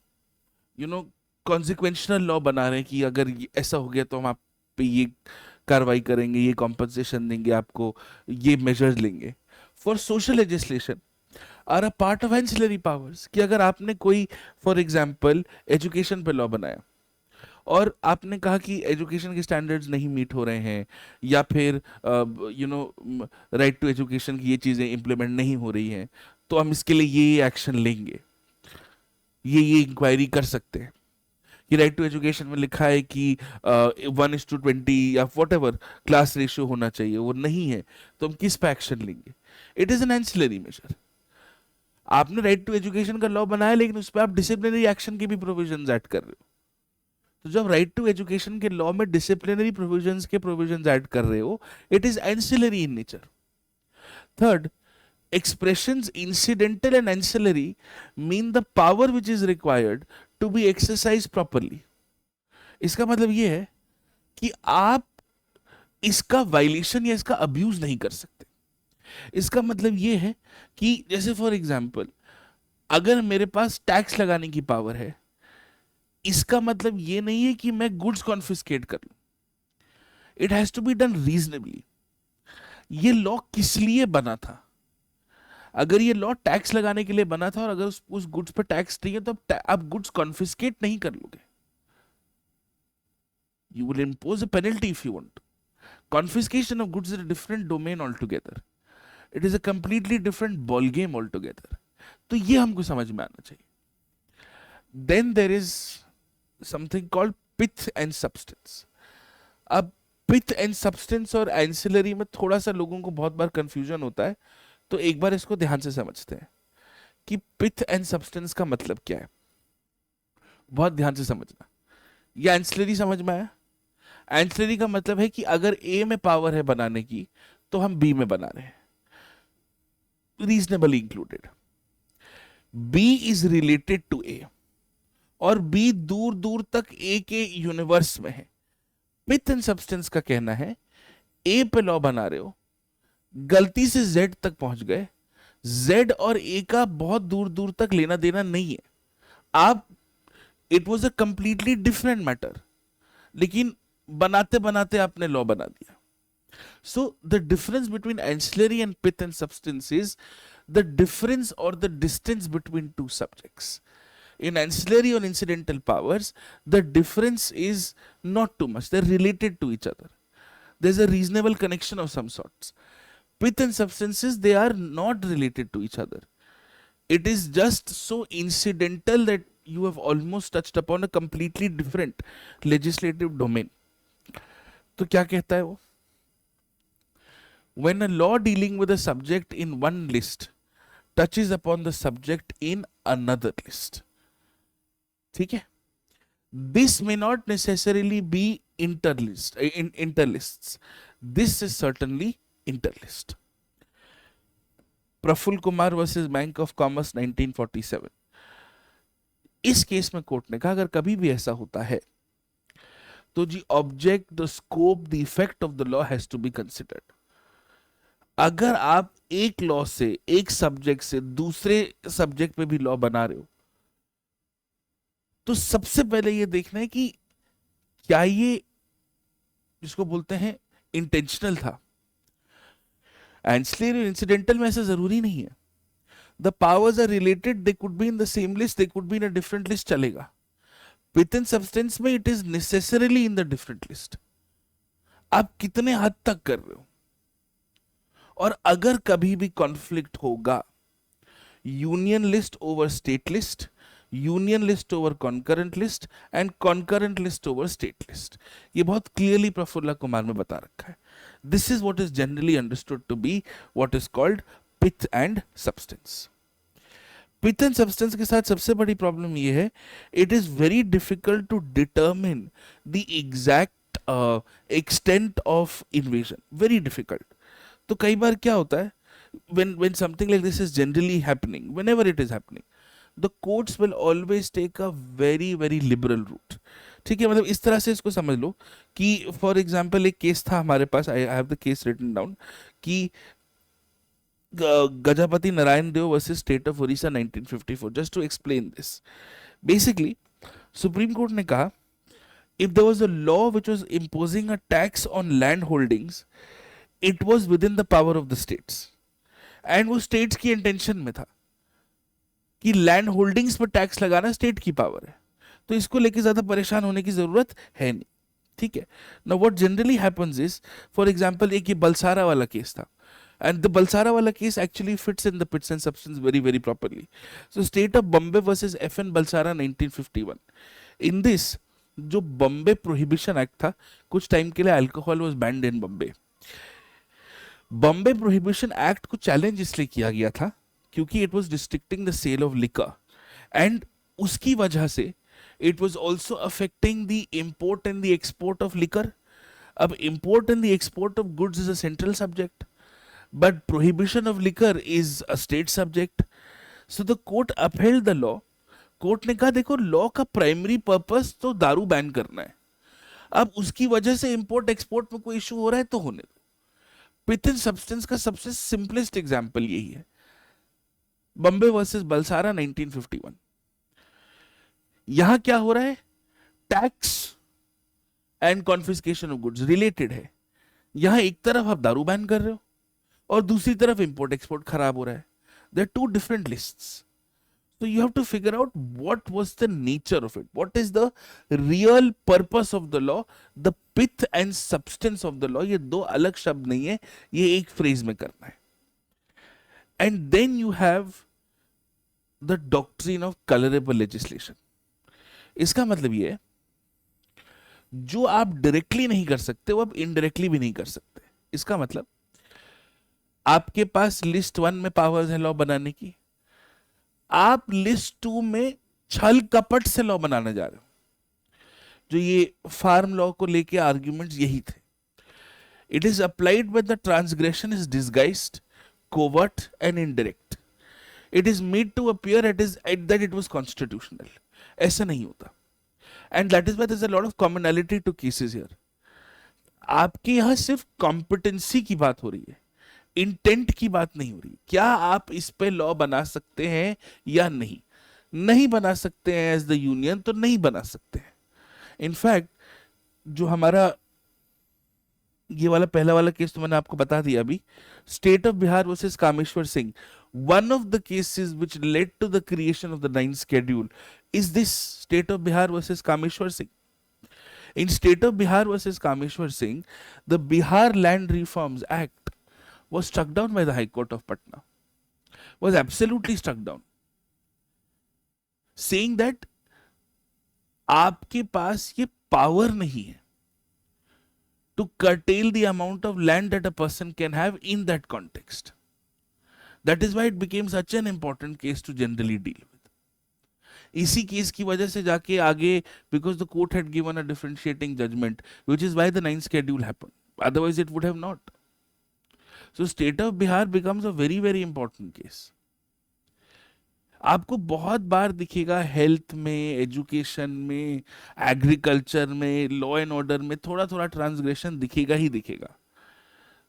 [SPEAKER 1] कॉन्सिक्वेंशनल लॉ बना रहे हैं कि अगर ऐसा हो गया तो हम आप पे ये कार्रवाई करेंगे, ये कॉम्पनसेशन देंगे आपको, ये मेजर्स लेंगे, for social legislation are a part of ancillary powers. कि अगर आपने कोई फॉर एग्जाम्पल एजुकेशन पे लॉ बनाया और आपने कहा कि एजुकेशन के स्टैंडर्ड्स नहीं मीट हो रहे हैं या फिर राइट टू एजुकेशन की ये चीज़ें इंप्लीमेंट नहीं हो रही हैं, तो हम इसके लिए ये एक्शन लेंगे, ये इंक्वायरी कर सकते हैं कि राइट टू एजुकेशन में लिखा है कि 1:20 या वॉट एवर क्लास रेशियो होना चाहिए, वो नहीं है, तो हम किस पे एक्शन लेंगे। It is an ancillary measure. आपने राइट टू एजुकेशन का लॉ बनाया, लेकिन उस पर आप डिसिप्लिनरी एक्शन के भी प्रोविजंस ऐड कर रहे हो। तो जब राइट टू एजुकेशन के लॉ में डिसिप्लिनरी प्रोविजंस के प्रोविजंस ऐड कर रहे हो, it is ancillary in nature. Third, expressions incidental and ancillary mean the power which is required to be exercised properly. इसका मतलब ये है कि आप इसका वायलेशन या इसका अब्यूज नहीं कर सकते। इसका मतलब ये है कि जैसे फॉर एग्जांपल, अगर मेरे पास टैक्स लगाने की पावर है, इसका मतलब ये नहीं है कि मैं गुड्स कॉन्फिस्केट कर लूं। It has to be done reasonably. ये लॉ किस लिए बना था? अगर ये लॉ टैक्स लगाने के लिए बना था और अगर उस गुड्स पर टैक्स नहीं है, तो आप गुड्स कॉन्फिस्केट नहीं कर लोगे। You will impose a penalty if you want. Confiscation of goods is a different domain all together. It is a completely different ball game all together. तो ये हमको समझ में आना चाहिए। Then there is something called pith and substance. अब pith and substance और ancillary में थोड़ा सा लोगों को बहुत बार कंफ्यूजन होता है, तो एक बार इसको ध्यान से समझते हैं कि पिथ एंड सब्सटेंस का मतलब क्या है। बहुत ध्यान से समझना। ये एंसिलरी समझ में आया? एंसिलरी का मतलब है कि अगर ए में पावर है बनाने की, तो हम बी में बना रहे हैं, reasonably included. B is related to A और बी दूर दूर तक ए के यूनिवर्स में है। पिथ एंड सब्सटेंस का कहना है ए पे लॉ बना रहे हो, गलती से जेड तक पहुंच गए, जेड और ए का बहुत दूर दूर तक लेना देना नहीं है। आप, it was a completely different matter, लेकिन बनाते बनाते आपने लॉ बना दिया। So the difference between ancillary and pith and substance is the difference और the distance between two subjects. In ancillary or incidental powers, the difference is not too much. They're related to each other. There's a reasonable connection of some sorts. Pith and substances, they are not related to each other. It is just so incidental that you have almost touched upon a completely different legislative domain. तो क्या कहता है वो? When a law dealing with a subject in one list touches upon the subject in another list. ठीक है? This may not necessarily be interlists. This is certainly interlist. Prafulla Kumar versus bank of commerce 1947. इस case में court ने कहा अगर कभी भी ऐसा होता है तो जी object, the scope, the effect of the law has to be considered. अगर आप एक लॉ से, एक सब्जेक्ट से दूसरे सब्जेक्ट पे भी लॉ बना रहे हो, तो सबसे पहले ये देखना है कि क्या ये, जिसको बोलते हैं, इंटेंशनल था. एंसिलरी और इंसिडेंटल में ऐसा जरूरी नहीं है. The powers are related, they could be in the same list, they could be in a different list, चलेगा. विथ इन सब्सटेंस में it is necessarily in the different list. आप कितने हद तक कर रहे हो, और अगर कभी भी कॉन्फ्लिक्ट होगा, union list over state list, union list over concurrent list and concurrent list over state list, ये बहुत क्लियरली प्रफुल्ल कुमार में बता रखा है. This is what is generally understood to be what is called pith and substance. Pith and substance के साथ सबसे बड़ी प्रॉब्लम ये है, it is very difficult to determine the exact extent of invasion. Very difficult. तो कई बार क्या होता है, when something like this is generally happening, whenever it is happening, the courts will always take a very very liberal route. ठीक है, मतलब इस तरह से इसको समझ लो कि फॉर एग्जाम्पल एक केस था हमारे पास, I have the case written down, कि Gajapati Narayan Deo versus state of Orissa 1954. Just to explain this, basically Supreme Court ने कहा if there was a law which was imposing a tax on land holdings, it was within the power of the states. And वो states की intention में था कि land holdings पर tax लगाना state की पावर है, तो इसको लेके ज्यादा परेशान होने की जरूरत है नहीं. ठीक है. Now what generally happens is, for example एक ये बलसारा वाला केस था, and the Balsara wala case actually fits in the pits and substance very very properly. So state of Bombay versus FN Balsara 1951. In this, जो Bombay prohibition act था, कुछ time के लिए alcohol was banned in Bombay. Bombay prohibition act को challenge इसलिए किया गया था क्योंकि it was restricting the sale of liquor, and उसकी वजह से it was also affecting the import and the export of liquor. अब import and the export of goods is a central subject, but prohibition of liquor is a state subject. So the court upheld the law. Court ने कहा देखो law का primary purpose तो दारू ban करना है, अब उसकी वजह से इंपोर्ट एक्सपोर्ट में कोई इशू हो रहा है तो होने दो. पिथ एंड सब्सटेंस का सबसे सिंपलेस्ट एग्जांपल यही है, बॉम्बे वर्सेस बलसारा 1951. यहां क्या हो रहा है, tax and confiscation of goods related है. यहां एक तरफ आप दारू बैन कर रहे हो और दूसरी तरफ इंपोर्ट एक्सपोर्ट खराब हो रहा है. There are two different lists. So you have to figure out what was the nature of it. What is the real purpose of the law? The pith and substance of the law. ये दो अलग शब्द नहीं है, ये एक phrase में करना है. And then you have the doctrine of colorable legislation. इसका मतलब ये है, जो आप डायरेक्टली नहीं कर सकते वो आप इनडायरेक्टली भी नहीं कर सकते. इसका मतलब आपके पास लिस्ट 1 में पावर्स है लॉ बनाने की, आप लिस्ट 2 में छल कपट से लॉ बनाने जा रहे हो. जो ये फार्म लॉ को लेके आर्ग्यूमेंट्स यही थे. It is applied when the transgression is disguised, covert and indirect. It is made to appear that it was constitutional. ऐसा नहीं होता. And that is why there is a lot of commonality to cases here. आपके यहां सिर्फ competency की बात हो रही है, इंटेंट की बात नहीं हो रही. क्या आप इस पे लॉ बना सकते हैं या नहीं. नहीं बना सकते हैं एज द यूनियन तो नहीं बना सकते हैं. इनफैक्ट जो हमारा ये वाला पहला वाला केस तो मैंने आपको बता दिया अभी, state of Bihar versus Kameshwar Singh. One of the cases which led to the creation of the 9th schedule is this state of Bihar versus Kameshwar Singh. In state of Bihar versus Kameshwar Singh, the Bihar land reforms act was struck down by the High Court of Patna, was absolutely struck down, saying that आपके पास ये power नहीं है to curtail the amount of land that a person can have in that context. That is why it became such an important case to generally deal with. इसी case की वजह से जाके आगे, because the court had given a differentiating judgment, which is why the 9th schedule happened. Otherwise it would have not. So state of Bihar becomes a very very important case. आपको बहुत बार दिखेगा health में, education में, agriculture में, law and order में थोड़ा थोड़ा transgression दिखेगा ही दिखेगा.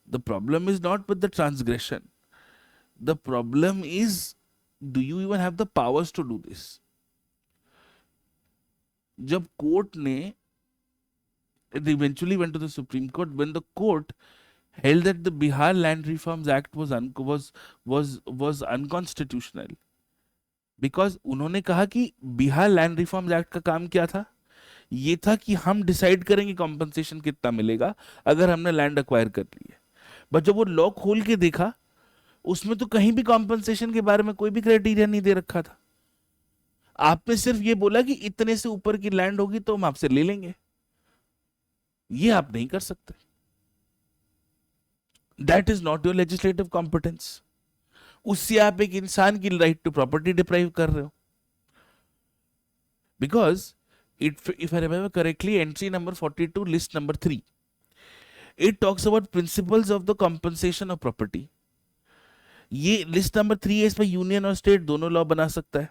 [SPEAKER 1] The problem is not with the transgression, the problem is do you even have the powers to do this. जब कोर्ट ने, it eventually went to the Supreme Court, when the court held that the Bihar Land Reforms Act was unconstitutional, because उन्होंने कहा कि Bihar land reforms act का काम क्या था, ये था कि हम डिसाइड करेंगे कॉम्पनसेशन कितना मिलेगा अगर हमने लैंड अक्वायर कर ली है. बट जब वो लॉ खोल के देखा, उसमें तो कहीं भी कॉम्पनसेशन के बारे में कोई भी क्राइटेरिया नहीं दे रखा था. आपने सिर्फ ये बोला कि इतने से ऊपर की लैंड होगी तो हम आपसे ले लेंगे. ये आप नहीं कर सकते. That is not your legislative competence. उससे आप एक इंसान की राइट टू प्रॉपर्टी डिप्राइव कर रहे हो. Because if I remember correctly, entry number 42, list number 3, it talks about principles of the compensation of property. ये लिस्ट नंबर 3 है, इसमें यूनियन और स्टेट दोनों लॉ बना सकता है.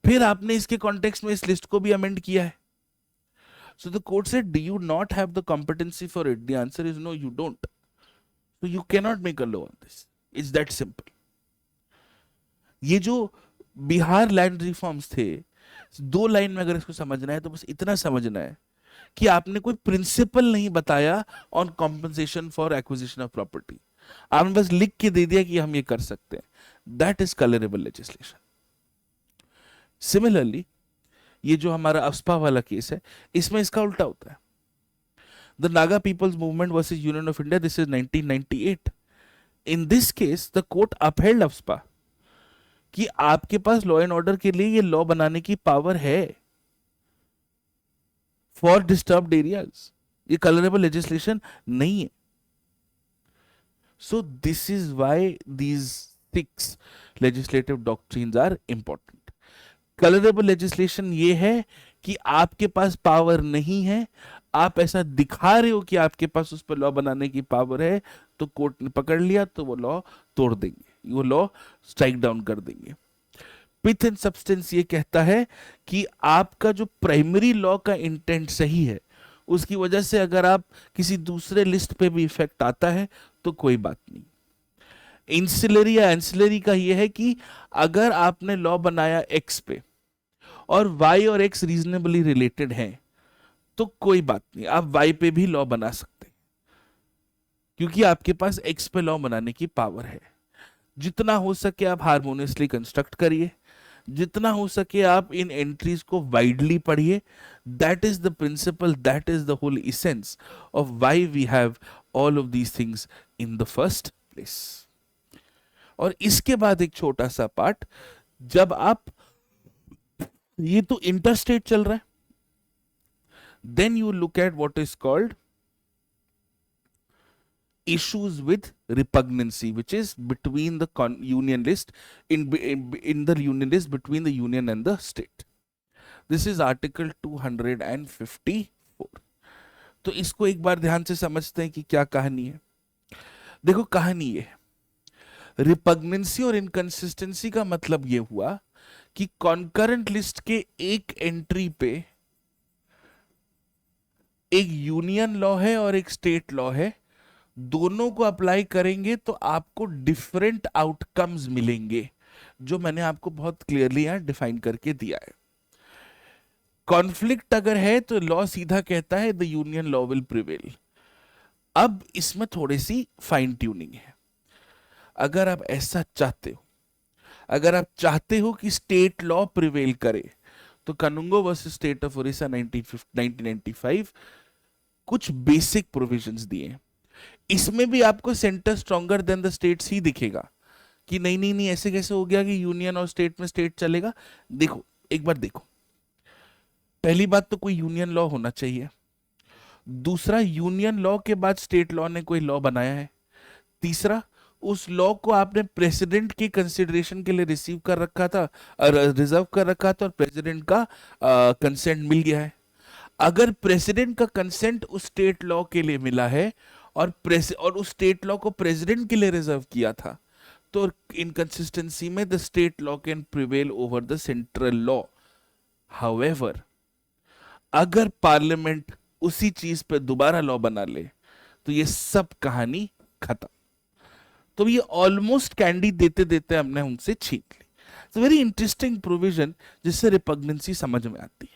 [SPEAKER 1] फिर आपने इसके कॉन्टेक्स्ट में इस लिस्ट को भी अमेंड किया है. So the court said, do you not have the competency for it? The answer is no, you don't. So you cannot make a law on this. It's that simple. ये जो Bihar land reforms थे, 2 line में अगर इसको समझना है तो बस इतना समझना है कि आपने कोई प्रिंसिपल नहीं बताया on compensation for acquisition of property. आपने बस लिख के दे दिया कि हम ये कर सकते हैं. That is colourable legislation. Similarly ये जो हमारा अफ्स्पा वाला केस है, इसमें इसका उल्टा होता है. The Naga people's movement versus union of India, this is 1998. In this case the court upheld AFSPA कि आपके पास लॉ एंड ऑर्डर के लिए ये लॉ बनाने की पावर है फॉर डिस्टर्ब्ड एरियाज. ये कलरेबल लेजिस्लेशन नहीं है. So this is why these 6 legislative doctrines are important. Colourable legislation ये है कि आपके पास पावर नहीं है, आप ऐसा दिखा रहे हो कि आपके पास उस पर लॉ बनाने की पावर है, तो कोर्ट ने पकड़ लिया तो वो लॉ तोड़ देंगे, वो लॉ स्ट्राइक डाउन कर देंगे. पिथ एंड सब्सटेंस ये कहता है कि आपका जो प्राइमरी लॉ का इंटेंट सही है, उसकी वजह से अगर आप किसी दूसरे लिस्ट पे भी इफेक्ट आता है तो कोई बात नहीं. इंसिलरी या एंसिलरी का ये है कि अगर आपने लॉ बनाया एक्स पे और वाई और एक्स रीजनेबली रिलेटेड हैं, तो कोई बात नहीं, आप वाई पे भी लॉ बना सकते हैं, क्योंकि आपके पास एक्स पे लॉ बनाने की पावर है. जितना हो सके आप हार्मोनियसली कंस्ट्रक्ट करिए, जितना हो सके आप इन एंट्रीज को वाइडली पढ़िए. That is the principle, that is the whole essence of why we have all of these things in the first place. और इसके बाद एक छोटा सा पार्ट, जब आप, ये तो इंटरस्टेट चल रहा है, then you look at what is called issues with repugnancy, which is between the union list, in the union list between the union and the state. This is article 254. तो इसको एक बार ध्यान से समझते हैं कि क्या कहानी है. देखो कहानी ये है, रिपग्नेंसी और इनकंसिस्टेंसी का मतलब ये हुआ कि कॉन्करेंट लिस्ट के एक एंट्री पे एक यूनियन लॉ है और एक स्टेट लॉ है, दोनों को अप्लाई करेंगे तो आपको डिफरेंट आउटकम्स मिलेंगे, जो मैंने आपको बहुत क्लियरली यहां डिफाइन करके दिया है. कॉन्फ्लिक्ट अगर है तो लॉ सीधा कहता है the union law will prevail. अब इसमें थोड़ी सी फाइन ट्यूनिंग है. अगर आप ऐसा चाहते हो, अगर आप चाहते हो कि स्टेट लॉ प्रिवेल करे, तो Kanungo versus state of Odisha 1995 कुछ बेसिक प्रोविजंस दिए हैं. इसमें भी आपको centre stronger than the states ही दिखेगा कि नहीं नहीं नहीं ऐसे कैसे हो गया कि यूनियन और स्टेट में स्टेट चलेगा. देखो एक बार देखो, पहली बात तो कोई यूनियन लॉ होना चाहिए. दूसरा, यूनियन लॉ के बाद स्टेट लॉ ने कोई लॉ बनाया है. तीसरा, उस लॉ को आपने प्रेसिडेंट के कंसिडरेशन के लिए रिसीव कर रखा था, रिजर्व कर रखा था, और प्रेसिडेंट का कंसेंट मिल गया है. अगर प्रेसिडेंट का कंसेंट उस स्टेट लॉ के लिए मिला है और उस स्टेट लॉ को प्रेसिडेंट के लिए रिजर्व किया था, तो इनकंसिस्टेंसी में the state law can prevail over the central law. However, अगर पार्लियामेंट उसी चीज पे दोबारा लॉ बना ले, तो ये सब कहानी खत्म. तो ये ऑलमोस्ट कैंडी देते देते हमने उनसे छीन ली. इट्स वेरी इंटरेस्टिंग प्रोविजन जिससे रिपग्नेंसी समझ में आती है.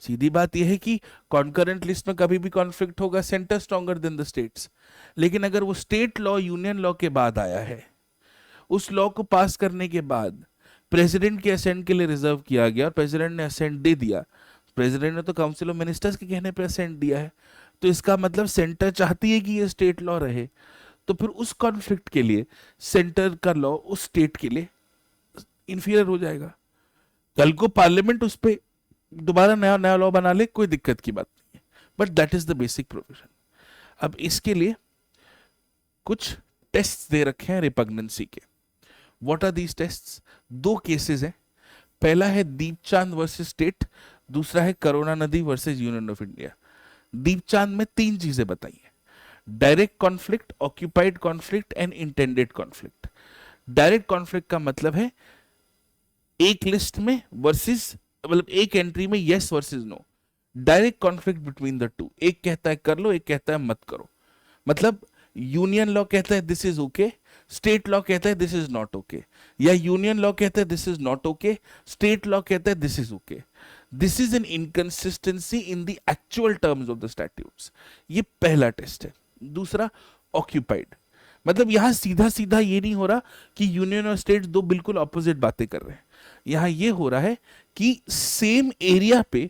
[SPEAKER 1] सीधी बात यह है कि कॉन्करेंट लिस्ट में कभी भी कॉन्फ्लिक्ट होगा, centre stronger than the states. लेकिन अगर वो स्टेट लॉ यूनियन लॉ के बाद आया है, उस लॉ को पास करने के बाद प्रेसिडेंट के असेंट के लिए रिजर्व किया गया और प्रेसिडेंट ने असेंट दे दिया, प्रेसिडेंट ने तो काउंसिल ऑफ मिनिस्टर्स के कहने पे असेंट दिया है, तो इसका मतलब सेंटर चाहती है कि ये स्टेट लॉ रहे. तो फिर उस कॉन्फ्लिक्ट के लिए सेंटर का लॉ उस स्टेट के लिए इंफीरियर हो जाएगा. कल को पार्लियामेंट उस पर दोबारा नया नया लॉ बना ले, कोई दिक्कत की बात नहीं है. But that is the basic provision. अब इसके लिए कुछ टेस्ट दे रखे हैं रिपग्नेंसी के. What are these tests? 2 cases हैं. पहला है दीपचांद वर्सेस स्टेट, दूसरा है करुणा नदी वर्सेस यूनियन ऑफ इंडिया. दीपचांद में 3 चीजें बताई हैं: direct conflict, occupied conflict and intended conflict. Direct conflict का मतलब है एक लिस्ट में वर्सेस, मतलब एक एंट्री में yes versus no. Direct conflict between the two. एक कहता है कर लो, एक कहता है मत करो. मतलब यूनियन लॉ कहता है this is okay, state law कहता है दिस इज नॉट ओके, या यूनियन लॉ कहता है this is not okay, state law कहता है this is okay. This is an inconsistency in the actual terms of the statutes. ये पहला test है. दूसरा, ऑक्यूपाइड. मतलब यहां सीधा सीधा ये नहीं हो रहा कि यूनियन और स्टेट दो बिल्कुल ऑपोजिट बातें कर रहे हैं. यहां ये हो रहा है कि सेम एरिया पे,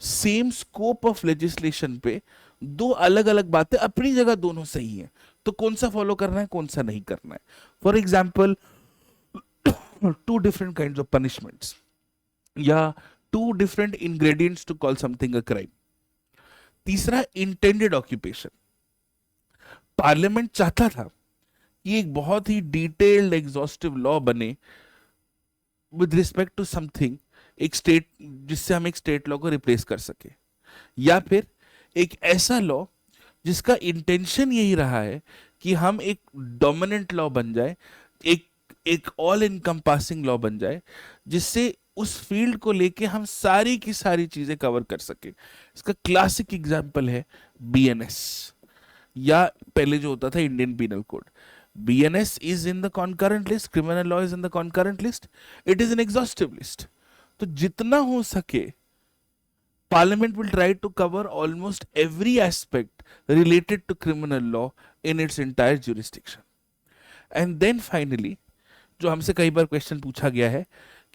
[SPEAKER 1] सेम स्कोप ऑफ लेजिस्लेशन पे दो अलग अलग बातें, अपनी जगह दोनों सही हैं, तो कौन सा फॉलो करना है, कौन सा नहीं करना है. For example, 2 different kinds of punishments या 2 different ingredients to call something a crime. तीसरा, इंटेंडेड ऑक्यूपेशन. पार्लियामेंट चाहता था कि एक बहुत ही डिटेल्ड एग्जॉस्टिव लॉ बने विद रिस्पेक्ट टू समथिंग, एक स्टेट, जिससे हम एक स्टेट लॉ को रिप्लेस कर सके, या फिर एक ऐसा लॉ जिसका इंटेंशन यही रहा है कि हम एक डोमिनेंट लॉ बन जाए, एक एक ऑल इनकम्पासिंग लॉ बन जाए, जिससे उस फील्ड को लेके हम सारी की सारी चीजें कवर कर सके। इसका क्लासिक एग्जांपल है बीएनएस, या पहले जो होता था Indian penal code. BNS is in the concurrent list, criminal law is in the concurrent list, it is an exhaustive list. तो जितना हो सके Parliament will try to cover almost every aspect related to criminal law in its entire jurisdiction. And then finally, जो हमसे कई बार question पूछा गया है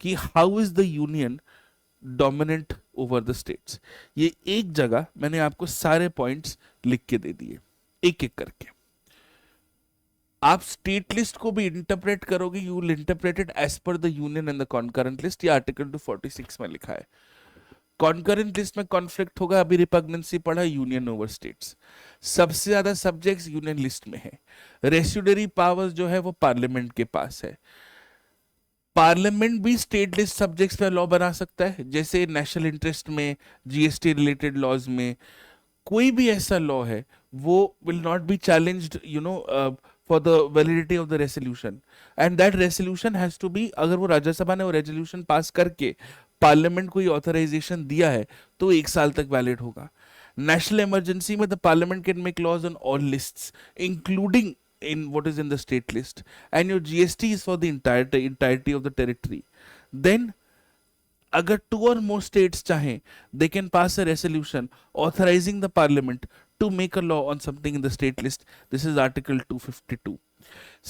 [SPEAKER 1] कि how is the union dominant over the states, ये एक जगह मैंने आपको सारे पॉइंट्स लिख के दे दिए एक एक करके। आप स्टेट लिस्ट को भी इंटरप्रेट करोगे, you will interpret it as per the union and the concurrent list. ये आर्टिकल 246 में लिखा है। कॉन्करेंट लिस्ट में कॉन्फ्लिक्ट होगा, अभी रिपग्नेंसी पढ़ा, यूनियन ओवर स्टेट्स। सबसे ज्यादा सब्जेक्ट्स यूनियन लिस्ट में है। रेस्यूडरी पावर्स जो है वो पार्लियामेंट के पास है। पार्लियामेंट भी स्टेट लिस्ट सब्जेक्ट्स पे लॉ बना सकता है, जैसे नेशनल इंटरेस्ट में, जीएसटी रिलेटेड लॉज में। कोई भी ऐसा लॉ है वो will not be challenged, for the validity of the resolution, and that resolution has to be, अगर वो राज्यसभा ने वो रेजोल्यूशन पास करके पार्लियामेंट को ऑथराइजेशन दिया है तो 1 साल तक वैलिड होगा। नेशनल इमरजेंसी में the parliament can make laws on all lists including in what is in the state list, and your GST is for the entirety of the territory. Then अगर 2 or more states चाहें, they can pass a resolution authorizing the parliament to make a law on something in the state list. This is article 252.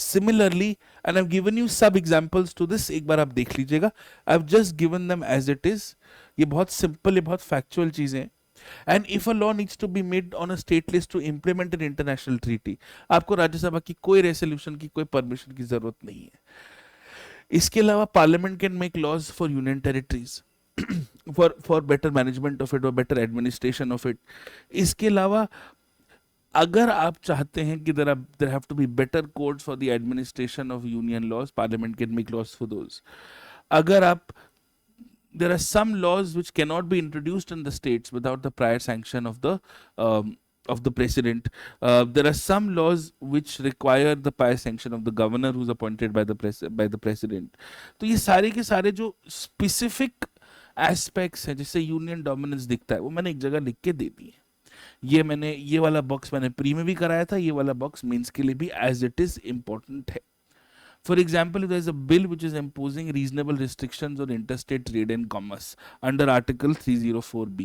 [SPEAKER 1] Similarly, and I've given you sub examples to this, एक बार आप देख लीजिएगा। I've just given them as it is. ये बहुत simple, ये बहुत factual चीजें हैं। And if a law needs to be made on a state list to implement an international treaty, आपको राज्यसभा की कोई रेसोल्यूशन की, कोई परमिशन की जरूरत नहीं है। इसके अलावा parliament can make laws for union territories, for better management of it और बेटर एडमिनिस्ट्रेशन ऑफ इट। इसके अलावा अगर आप चाहते हैं कि there have to be better codes for the administration of union laws, parliament can make laws for those. अगर आप, there are some laws which cannot be introduced in the states without the prior sanction of the president. There are some laws which require the prior sanction of the governor who's appointed by the president. तो ये सारे के सारे जो specific aspects हैं जिससे union dominance दिखता है, वो मैंने एक जगह लिख के दे दी है। ये वाला बॉक्स मैंने प्री में भी कराया था, ये वाला बॉक्स मेंस के लिए भी एज इट इज इंपॉर्टेंट है। For example, if there is a bill which is imposing reasonable restrictions on interstate trade and commerce under Article 304B,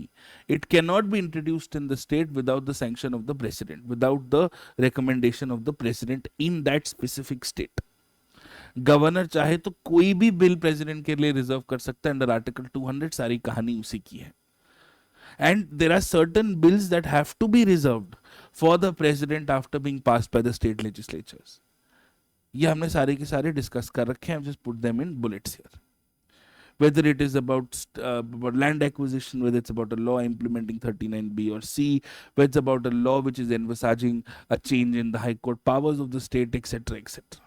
[SPEAKER 1] it cannot be introduced in the state without the sanction of the president, without the recommendation of the president in that specific state. Governor चाहे तो कोई भी bill president के लिए reserve कर सकता है under article 200, सारी कहानी उसी की है। And there are certain bills that have to be reserved for the president after being passed by the state legislatures. ये हमने सारे के सारे डिस्कस कर रखे हैं। Just put them in bullets here, whether it is about land acquisition, whether it's about a law implementing 39B or C, whether it's about a law which is envisaging a change in the high court powers of the state, etc., etc.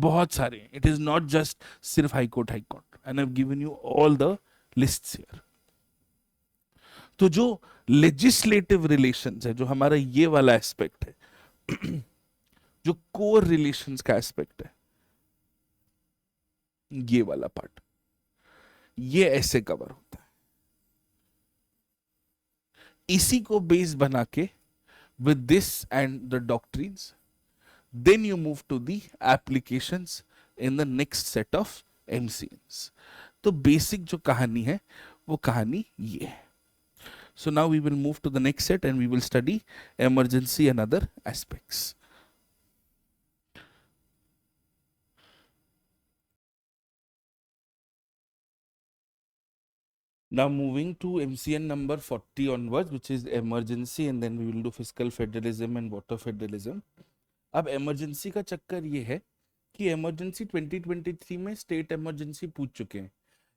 [SPEAKER 1] बहुत सारे, it is not just सिर्फ high court, and I've given you all the lists here. तो जो legislative relations है, जो हमारा ये वाला एस्पेक्ट है, जो कोर रिलेशंस का एस्पेक्ट है, ये वाला पार्ट, ये ऐसे कवर होता है। इसी को बेस बना के with this and the doctrines, then you move to the applications in the next set of MCQs. तो बेसिक जो कहानी है वो कहानी ये है। So now we will move to the next set and we will study emergency and other aspects. Now moving to MCN number 40 onwards, which is emergency, and then we will do fiscal federalism and water federalism. अब emergency का चक्कर ये है कि emergency 2023 में state emergency पूछ चुके हैं,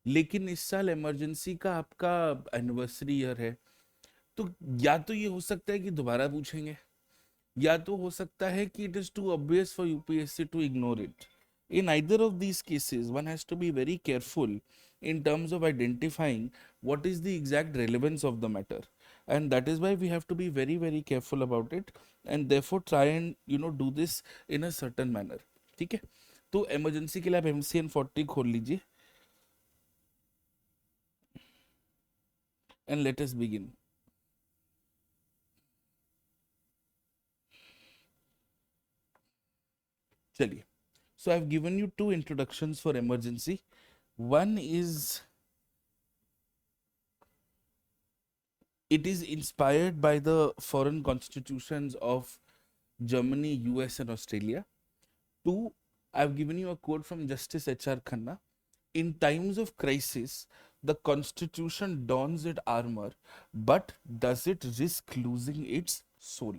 [SPEAKER 1] लेकिन इस साल emergency का आपका anniversary year है, तो या तो ये हो सकता है कि दोबारा पूछेंगे, या तो हो सकता है कि it is too obvious for UPSC to ignore it. In either of these cases, one has to be very careful in terms of identifying what is the exact relevance of the matter. And that is why we have to be very, very careful about it, and therefore try and do this in a certain manner. ठीक है, तो emergency के लिए आप MCN 40 खोल लीजिए and let us begin. चलिए, so I've given you two introductions for emergency. One is, it is inspired by the foreign constitutions of Germany, US, and Australia. Two, I've given you a quote from Justice H.R. Khanna. In times of crisis, the constitution dons its armor, but does it risk losing its soul?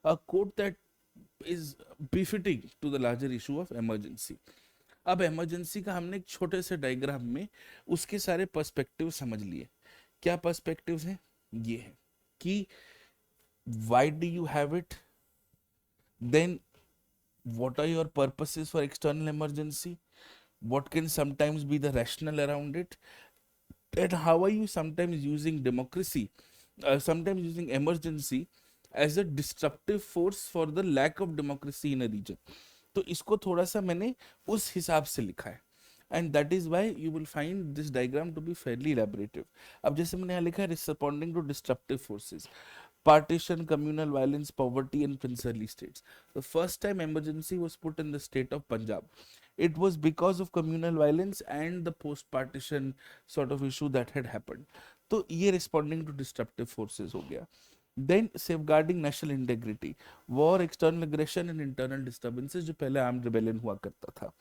[SPEAKER 1] A quote that is befitting to the larger issue of emergency. अब emergency का हमने एक छोटे से diagram में उसके सारे perspective समझ लिए. क्या पर्सपेक्टिव्स हैं? ये है कि why do you have it, then what are your purposes for external emergency, what can sometimes be the rationale around it, and how are you sometimes using democracy, sometimes using emergency as a disruptive force for the lack of democracy in a region. तो इसको थोड़ा सा मैंने उस हिसाब से लिखा है, and that is why you will find this diagram to be fairly elaborative. अब जैसे मैंने यहाँ लिखा है, responding to disruptive forces, partition, communal violence, poverty, and princely states. The first time emergency was put in the state of Punjab, it was because of communal violence and the post-partition sort of issue that had happened. तो ये responding to disruptive forces हो गया. Then safeguarding national integrity, war, external aggression, and internal disturbances, जो पहले armed rebellion हुआ करता था.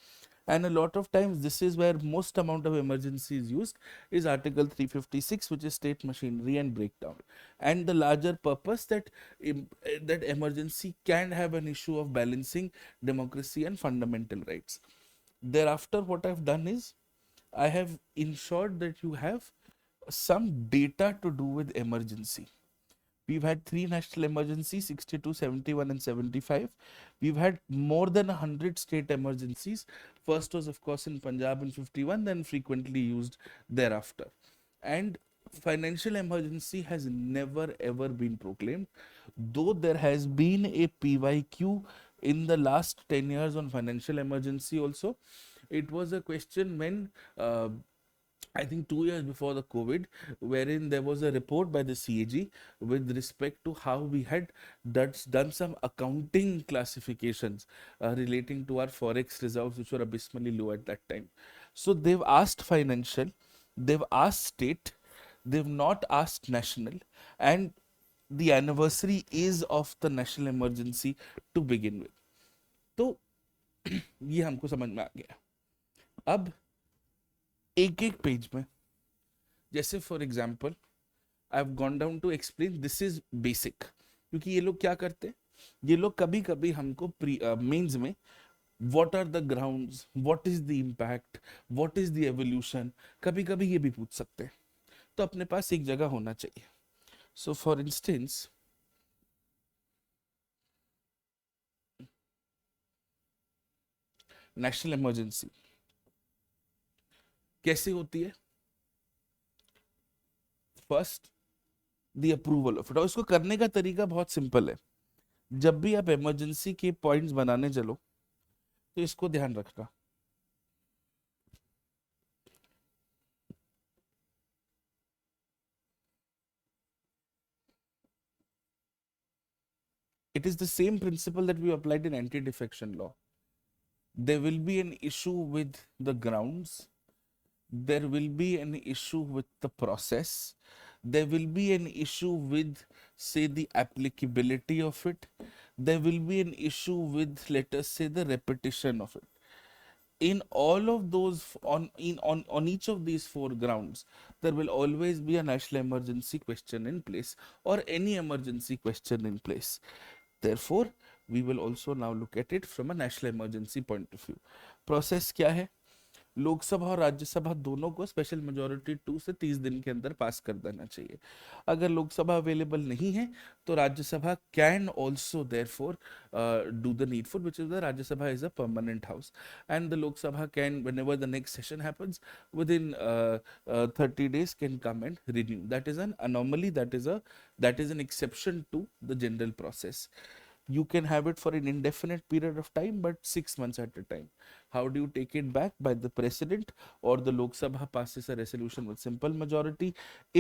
[SPEAKER 1] And a lot of times this is where most amount of emergency is used, is Article 356, which is state machinery and breakdown, and the larger purpose that that emergency can have an issue of balancing democracy and fundamental rights. Thereafter, what I've done is I have ensured that you have some data to do with emergency. We've had three national emergencies, 62, 71, and 75. We've had more than 100 state emergencies. First was, of course, in Punjab in 51, then frequently used thereafter. And financial emergency has never ever been proclaimed, though there has been a PYQ in the last 10 years on financial emergency also. It was a question when I think 2 years before the COVID, wherein there was a report by the CAG with respect to how we had done some accounting classifications relating to our forex reserves, which were abysmally low at that time. So they've asked financial, they've asked state, they've not asked national, and the anniversary is of the national emergency to begin with. तो ये हमको समझ में आ गया. अब एक एक page में, जैसे for example I have gone down to explain, this is basic, क्योंकि ये लोग क्या करते हैं, ये लोग कभी कभी हमको मेंस में what are the grounds, what is the impact, what is the evolution, कभी कभी ये भी पूछ सकते हैं. तो अपने पास एक जगह होना चाहिए. So for instance, national emergency कैसे होती है? First, the approval of it. और इसको करने का तरीका बहुत सिंपल है. जब भी आप इमरजेंसी के पॉइंट्स बनाने चलो तो इसको ध्यान रखना. It is the same principle that we applied in anti-defection law. There will be an issue with the grounds, there will be an issue with the process, there will be an issue with, say, the applicability of it, there will be an issue with, let us say, the repetition of it. In all of those, on each of these four grounds, there will always be a national emergency question in place, or any emergency question in place. Therefore, we will also now look at it from a national emergency point of view. Process क्या है? लोकसभा और राज्यसभा दोनों को special majority 2 से 30 दिन के अंदर पास कर देना चाहिए। अगर लोकसभा अवेलेबल नहीं है तो Rajya Sabha can also therefore do the needful, which is the Rajya Sabha is a permanent house, and the Lok Sabha can, whenever the next session happens, within 30 days can come and renew. That is an anomaly. That is an exception to the general process. You can have it for an indefinite period of time, but 6 months at a time. How do you take it back? By the president, or the Lok Sabha passes a resolution with simple majority.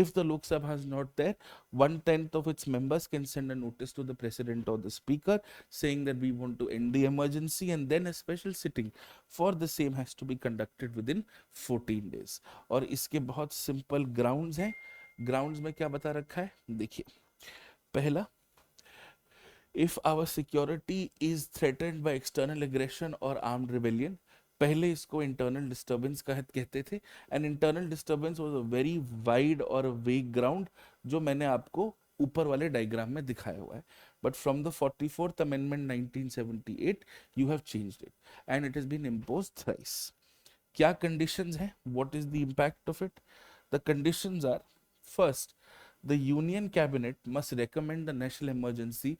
[SPEAKER 1] If the Lok Sabha is not there, 1/10 of its members can send a notice to the president or the speaker saying that we want to end the emergency, and then a special sitting for the same has to be conducted within 14 days. और इसके बहुत simple grounds हैं. Grounds में क्या बता रखा है देखिए. पहला, if our security is threatened by external aggression or armed rebellion, पहले इसको इंटरनल डिस्टर्बेंस कहते थे, and internal disturbance was a very wide और वेग ग्राउंड जो मैंने आपको ऊपर वाले डायग्राम में दिखाया हुआ है, but from the 44th amendment 1978 you have changed it and it has been imposed thrice. क्या कंडीशंस हैं, what is the impact of it? The conditions are, first, the union cabinet must recommend the national emergency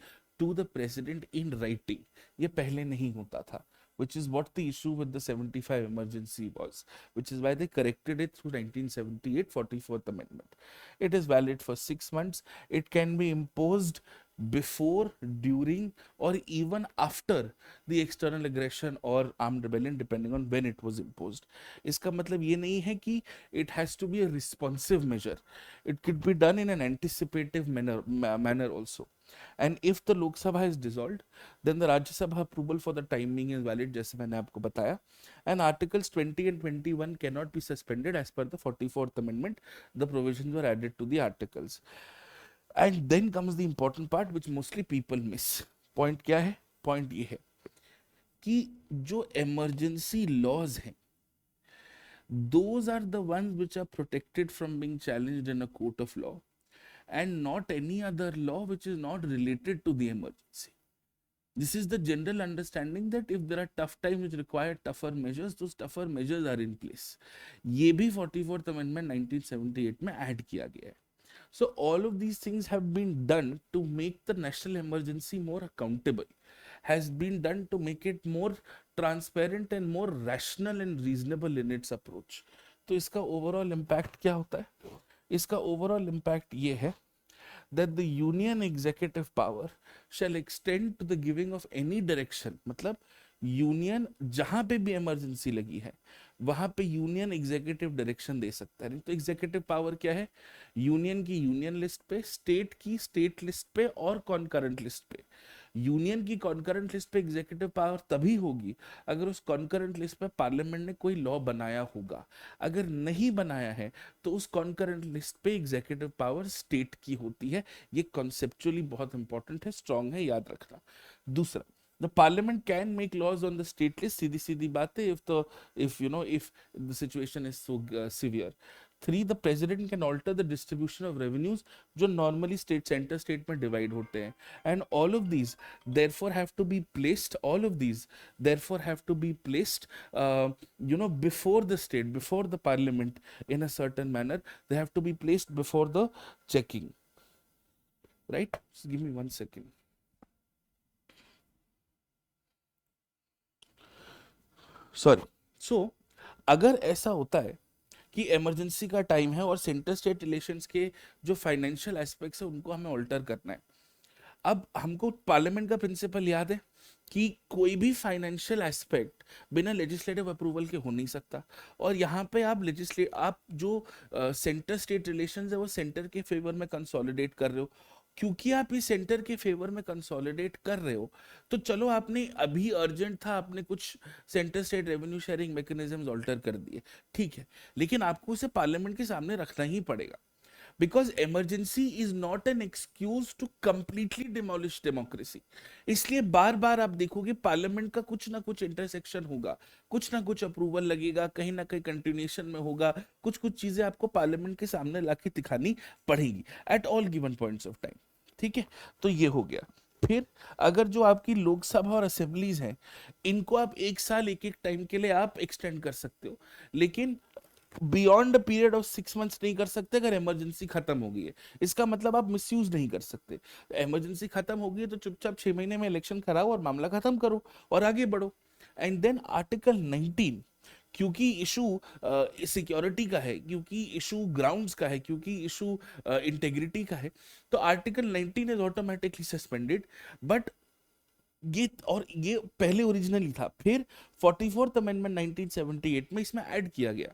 [SPEAKER 1] to the president in writing. ये पहले नहीं होता था, which is what the issue with the 75 emergency was, which is why they corrected it through 1978 44th amendment. It is valid for 6 months. It can be imposed before, during, or even after the external aggression or armed rebellion, depending on when it was imposed. इसका मतलब ये नहीं है कि it has to be a responsive measure. It could be done in an anticipative manner also. And if the Lok Sabha is dissolved, then the Rajya Sabha approval for the timing is valid, जैसे मैंने आपको बताया. And articles 20 and 21 cannot be suspended as per the 44th amendment. The provisions were added to the articles. And then comes the important part which mostly people miss. Point क्या है? Point ये है कि जो emergency laws हैं, those are the ones which are protected from being challenged in a court of law, and not any other law which is not related to the emergency. This is the general understanding that if there are tough times which require tougher measures, those tougher measures are in place. ये भी 44th Amendment 1978 में add किया गया है. So all of these things have been done to make the national emergency more accountable, has been done to make it more transparent and more rational and reasonable in its approach. तो इसका overall impact क्या होता है? इसका overall impact ये है that the union executive power shall extend to the giving of any direction. मतलब union जहां पे भी इमरजेंसी लगी है वहां पे यूनियन एग्जीक्यूटिव डायरेक्शन दे सकता है. तो एग्जीक्यूटिव पावर क्या है? यूनियन की यूनियन लिस्ट पे, स्टेट की स्टेट लिस्ट पे, और कॉन्करेंट लिस्ट पे. यूनियन की कॉन्करेंट लिस्ट पे एग्जीक्यूटिव पावर तभी होगी अगर उस कॉन्करेंट लिस्ट पे पार्लियामेंट ने कोई लॉ बनाया होगा. अगर नहीं बनाया है तो उस कॉन्करेंट लिस्ट पे एग्जीक्यूटिव पावर स्टेट की होती है. ये कॉन्सेप्चुअली बहुत इंपॉर्टेंट है, स्ट्रॉन्ग है, याद रखना. दूसरा, the parliament can make laws on the state list, सीधी बात है, if the situation is so severe. 3, the president can alter the distribution of revenues जो normally center state में divide होते हैं, and all of these therefore have to be placed before the state, before the parliament, in a certain manner. They have to be placed before the checking, right? So give me 1 second. Sorry. सो अगर ऐसा होता है कि emergency का time है और centre state relations के जो फाइनेंशियल एस्पेक्ट्स है उनको हमें ऑल्टर करना है. अब हमको पार्लियामेंट का प्रिंसिपल याद है कि कोई भी फाइनेंशियल एस्पेक्ट बिना लेजिस्लेटिव अप्रूवल के हो नहीं सकता. और यहाँ पे आप जो सेंटर स्टेट रिलेशंस है वो सेंटर के फेवर में कंसोलिडेट कर रहे हो. क्योंकि आप इस सेंटर के फेवर में कंसोलिडेट कर रहे हो तो चलो आपने अभी अर्जेंट था, आपने कुछ centre state revenue sharing mechanisms alter कर दिए, ठीक है, लेकिन आपको उसे पार्लियामेंट के सामने रखना ही पड़ेगा. Because emergency is not an excuse to completely demolish democracy. इसलिए बार बार आप देखोगे पार्लियामेंट का कुछ ना कुछ इंटरसेक्शन होगा, कुछ ना कुछ अप्रूवल लगेगा, कहीं ना कहीं कंटिन्यूएशन में होगा, कुछ चीजें आपको पार्लियामेंट के सामने लाके दिखानी पड़ेगी at all given points of time. ठीक है, तो ये हो गया. फिर अगर जो आपकी लोकसभा और असेंबलीज हैं, इनको आप एक साल एक एक टाइम के लिए आप एक्सटेंड कर सकते हो, लेकिन बियॉन्ड पीरियड ऑफ 6 मंथ्स नहीं कर सकते अगर इमरजेंसी खत्म हो गई है। इसका मतलब आप मिसयूज नहीं कर सकते। इमरजेंसी खत्म हो गई है तो चुपचाप 6 महीने में इलेक्शन कराओ और मामला खत्म करो और आगे बढ़ो। एंड देन आर्टिकल 19, क्योंकि इशू सिक्योरिटी का है, क्योंकि इशू ग्राउंड्स का है, क्योंकि इशू इंटेग्रिटी का है, तो article 19 is automatically suspended. But ये पहले ओरिजिनली था, फिर 44th अमेंडमेंट 1978 में इसमें ऐड किया गया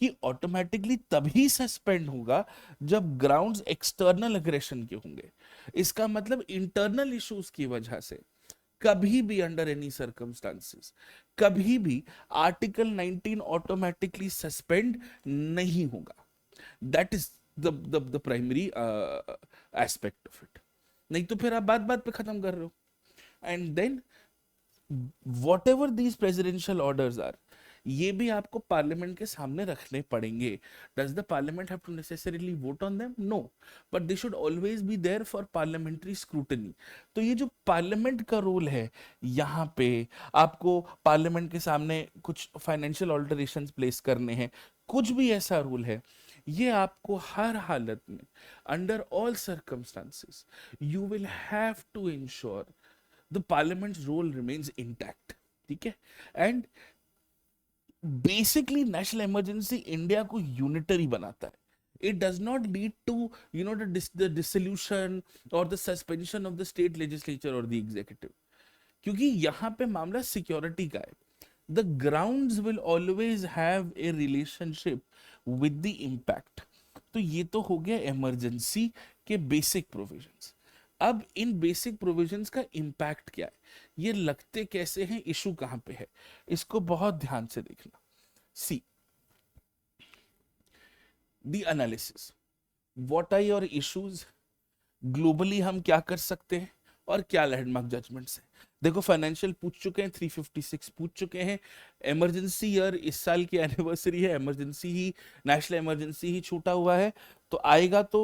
[SPEAKER 1] कि ऑटोमेटिकली तभी सस्पेंड होगा जब ग्राउंड्स एक्सटर्नल अग्रेशन के होंगे। इसका मतलब इंटरनल इश्यूज की वजह से कभी भी अंडर एनी सर्कमस्टांसेस कभी भी आर्टिकल 19 ऑटोमेटिकली सस्पेंड नहीं होगा। That is the primary aspect of it. नहीं तो फिर आप बात बात पे खत्म कर रहे हो। And then whatever these presidential orders are, ये भी आपको पार्लियामेंट के सामने रखने पड़ेंगे। Does the parliament have to necessarily vote on them? No, but they should always be there for parliamentary scrutiny. तो ये जो पार्लियामेंट का रोल है, यहाँ पे आपको पार्लियामेंट के सामने कुछ फाइनेंशियल ऑल्टरेशन प्लेस करने हैं, कुछ भी ऐसा रूल है, ये आपको हर हालत में under all circumstances you will have to ensure the parliament's role remains intact। ठीक है। And basically national emergency India को यूनिटरी बनाता है। it does not lead to the dissolution or the suspension of the state legislature or the executive, क्योंकि यहां पे मामला security का है। the grounds will always have a relationship with the impact। तो ये तो हो गया इमरजेंसी के बेसिक प्रोविजंस। अब इन बेसिक प्रोविजंस का इंपैक्ट क्या है, ये लगते कैसे हैं, इशू कहां पे है, इसको बहुत ध्यान से देखना। See the analysis, what are your issues, globally हम क्या कर सकते हैं, और क्या लैंडमार्क जजमेंट्स है। देखो फाइनेंशियल पूछ चुके हैं, 356 पूछ चुके हैं, इमरजेंसी ईयर इस साल की एनिवर्सरी है, इमरजेंसी ही नेशनल इमरजेंसी ही छूटा हुआ है, तो आएगा तो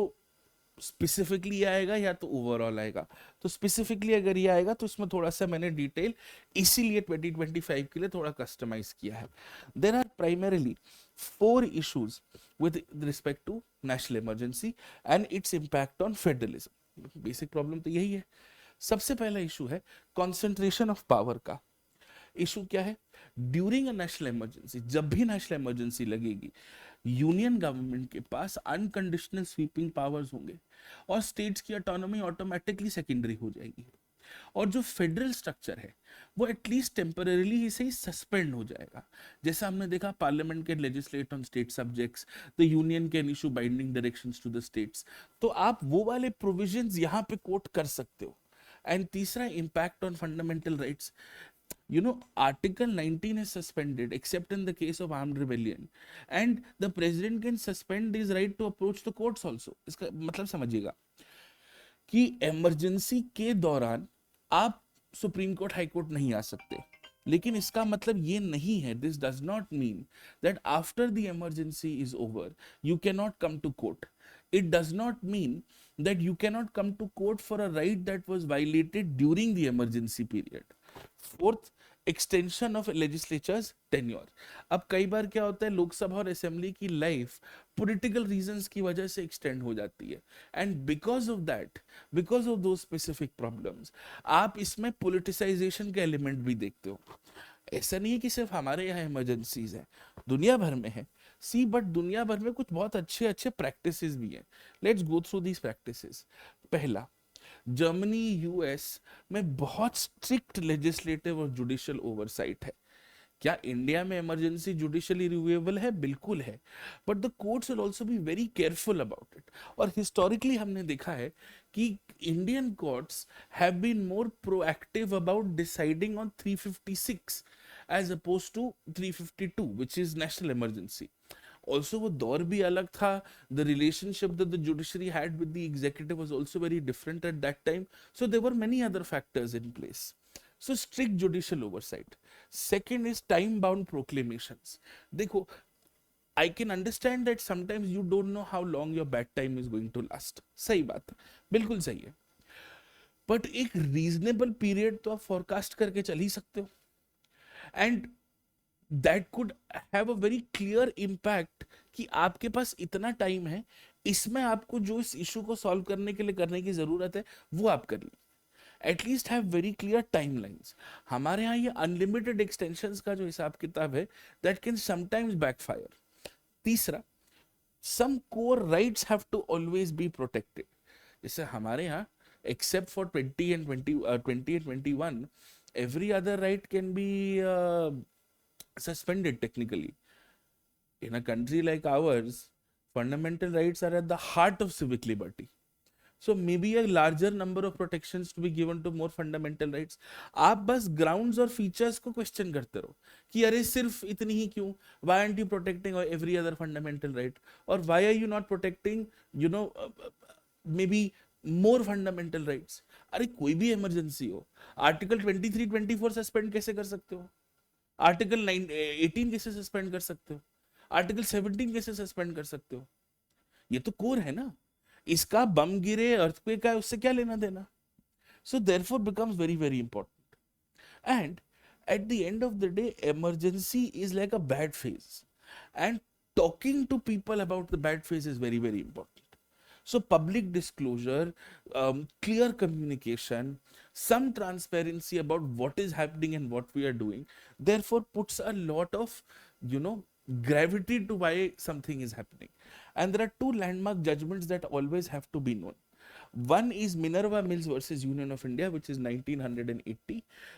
[SPEAKER 1] स्पेसिफिकली आएगा या तो ओवरऑल आएगा। तो स्पेसिफिकली अगर ये आएगा तो इसमें थोड़ा सा मैंने डिटेल इसीलिए 2025 के लिए थोड़ा कस्टमाइज किया है। There are primarily 4 issues with respect to national emergency and its impact on federalism. Basic problem तो यही है। सबसे पहला इशू है कॉन्सेंट्रेशन ऑफ पावर का। इशू क्या है, ड्यूरिंग अ नेशनल इमरजेंसी, जब भी नेशनल इमरजेंसी लगेगी, यूनियन गवर्नमेंट के पास अनकंडीशनल स्वीपिंग पावर्स होंगे और स्टेट्स की ऑटोनॉमी ऑटोमेटिकली सेकेंडरी हो जाएगी। और जो फेडरल स्ट्रक्चर है वो एटलीस्ट टेम्पररीली ही सही सस्पेंड हो जाएगा। जैसा हमने देखा parliament can legislate on state subjects, the union can issue binding directions to the states. तो आप वो वाले प्रोविजंस यहाँ पे कोट कर सकते हो। एंड तीसरा, impact on fundamental rights. Article 19 is suspended except in the case of armed rebellion, and the president can suspend his right to approach the courts also। इसका मतलब समझिएगा कि इमरजेंसी के दौरान आप सुप्रीम कोर्ट हाई कोर्ट नहीं आ सकते, लेकिन इसका मतलब ये नहीं है, this does not mean that after the emergency is over you can not come to court. it does not mean that you cannot come to court for a right that was violated during the emergency period। Fourth, extension of legislatures tenure. अब कई बार क्या होता है, लोकसभा और assembly की life political reasons की वजह से एक्सटेंड हो जाती है, and because of that, because of दो स्पेसिफिक प्रॉब्लम्स, आप इसमें पॉलिटिसाइजेशन का एलिमेंट भी देखते हो। ऐसा नहीं है कि सिर्फ हमारे यहाँ इमरजेंसीज है, दुनिया भर में है। सी बट दुनिया भर में कुछ बहुत अच्छे अच्छे प्रैक्टिसेस भी हैं। Let's go through these practices. पहला, जर्मनी यूएस में बहुत स्ट्रिक्ट लेजिस्लेटिव और जुडिशियल ओवरसाइट है। क्या इंडिया में इमरजेंसी जुडिशियली रिव्यूएबल है? बिल्कुल है, but the courts will also be very careful about it. और हिस्टोरिकली हमने देखा है कि Indian courts have been more proactive about deciding on 356 as opposed to 352 which is national emergency. Also वो दौर भी अलग था, the relationship that the judiciary had with the executive was also very different at that time, so there were many other factors in place। So strict judicial oversight। Second is time bound proclamations। देखो, I can understand that sometimes you don't know how long your bad time is going to last। सही बात, बिल्कुल सही है। But एक reasonable period तो आप forecast करके चल ही सकते हो, and that could have a very clear impact कि आपके पास इतना टाइम है, इसमें आपको जो इस इशू को सॉल्व करने के लिए करने की जरूरत है वो आप कर लीजिए। At least have very clear timelines. हमारे यहाँ ये अनलिमिटेड एक्सटेंशंस का जो हिसाब किताब है, दैट कैन समटाइम्स बैकफायर। तीसरा, some core rights have to always be protected. जैसे हमारे यहाँ except for 20 and 20 and 21, every other right can be suspended technically. In a country like ours, fundamental rights are at the heart of civic liberty. So maybe a larger number of protections to be given to more fundamental rights. आप बस grounds और features को question करते रहो कि अरे सिर्फ इतनी ही क्यों? Why aren't you protecting every other fundamental right? Or why are you not protecting, you know, maybe more fundamental rights? अरे कोई भी emergency हो, आर्टिकल 23 24 सस्पेंड कैसे कर सकते हो? आर्टिकल 18 कैसे सस्पेंड कर सकते हो? आर्टिकल 17 कैसे सस्पेंड कर सकते हो? ये तो कोर है ना। इसका बम गिरे, अर्थक्वेक का, उससे क्या लेना देना? So therefore becomes very very important. And at the end of the day, emergency is like a bad phase, and talking to people about the bad phase is very very important. So public disclosure, clear communication, some transparency about what is happening and what we are doing, therefore puts a lot of, you know, gravity to why something is happening. And there are two landmark judgments that always have to be known. One is Minerva Mills versus Union of India, which is 1980.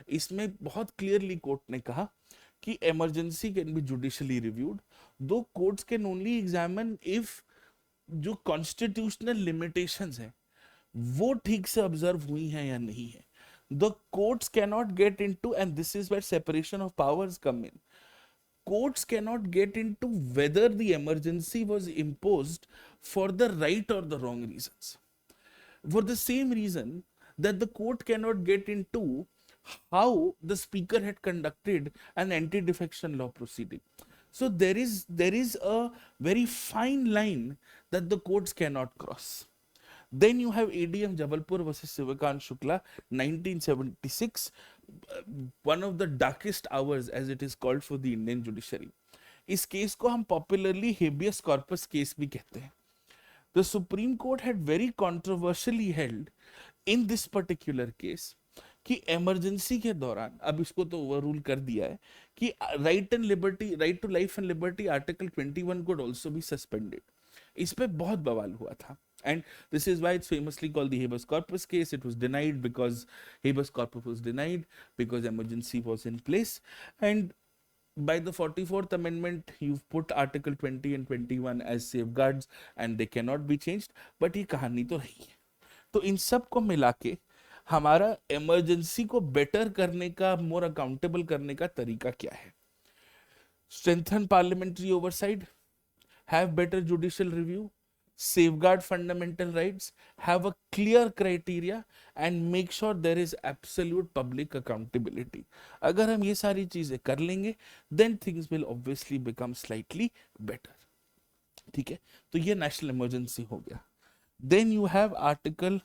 [SPEAKER 1] इसमें बहुत clearly court ने कहा कि emergency can be judicially reviewed, though courts can only examine if जो constitutional limitations हैं वो ठीक से ऑब्जर्व हुई हैं या नहीं है. The courts cannot get into, and this is where separation of powers come in. Courts cannot get into whether the emergency was imposed for the right or the wrong reasons. For the same reason that the court cannot get into how the speaker had conducted an anti-defection law proceeding. So there is a very fine line that the courts cannot cross. Then you have ADM Jabalpur versus Sivakant Shukla, 1976, one of the darkest hours as it is called for the Indian judiciary. इस case को हम popularly habeas corpus case भी कहते हैं. The Supreme Court had very controversially held in this particular case कि emergency के दौरान, अब इसको तो ओवररूल कर दिया है कि right and liberty, right to life and liberty, article 21 could also be suspended. इस पे बहुत बवाल हुआ था. And this is why it's famously called the habeas corpus case. It was denied because habeas corpus was denied because emergency was in place. And by the 44th amendment, you've put article 20 and 21 as safeguards and they cannot be changed. But ये कहानी तो रही है. तो इन सब को मिला के हमारा इमरजेंसी को बेटर करने का, मोर अकाउंटेबल करने का तरीका क्या है? Strengthen parliamentary oversight, have better judicial review, safeguard fundamental rights, have a clear criteria, and make sure there is absolute public accountability. अगर हम ये सारी चीजें कर लेंगे, then things will obviously become slightly better. ठीक है, तो ये नेशनल इमरजेंसी हो गया. Then you have article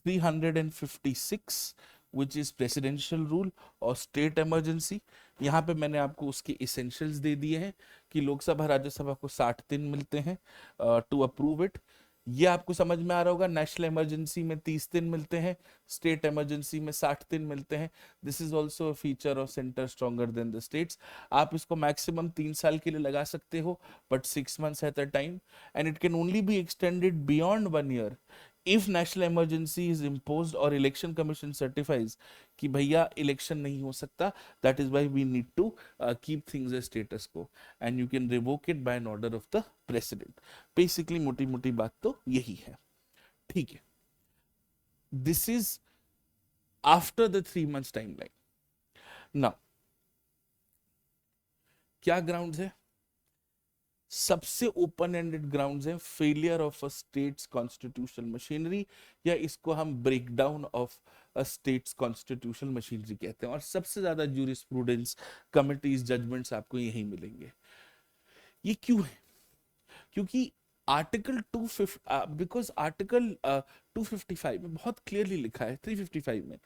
[SPEAKER 1] 356 which is presidential rule और state emergency. यहाँ पे मैंने आपको उसके essentials दे दिए हैं कि लोकसभा राज्यसभा को 60 दिन मिलते हैं टू अप्रूव इट. ये आपको समझ में आ रहा होगा. नेशनल इमरजेंसी में 30 दिन मिलते हैं, स्टेट इमरजेंसी में 60 दिन मिलते हैं. This is also a feature of centre stronger than the states. आप इसको मैक्सिमम 3 साल के लिए लगा सकते हो, but 6 months at a time, and it can only be extended beyond 1 year if national emergency is imposed or election commission certifies कि भैया इलेक्शन नहीं हो सकता. that is why we need to keep things as status quo, and you can revoke it by an order of the president. basically मोटी मोटी बात तो यही है. ठीक है, this is after the 3 months timeline. now क्या ग्राउंड्स है? सबसे ओपन एंडेड ग्राउंड्स हैं failure of a states constitutional machinery, या इसको हम breakdown of a states constitutional machinery कहते हैं. और सबसे ज्यादा जूरिस्प्रूडेंस, कमिटीज, जजमेंट्स आपको यही मिलेंगे. ये क्यों है? क्योंकि आर्टिकल 250, बिकॉज आर्टिकल 255 में बहुत क्लियरली लिखा है, 355 में,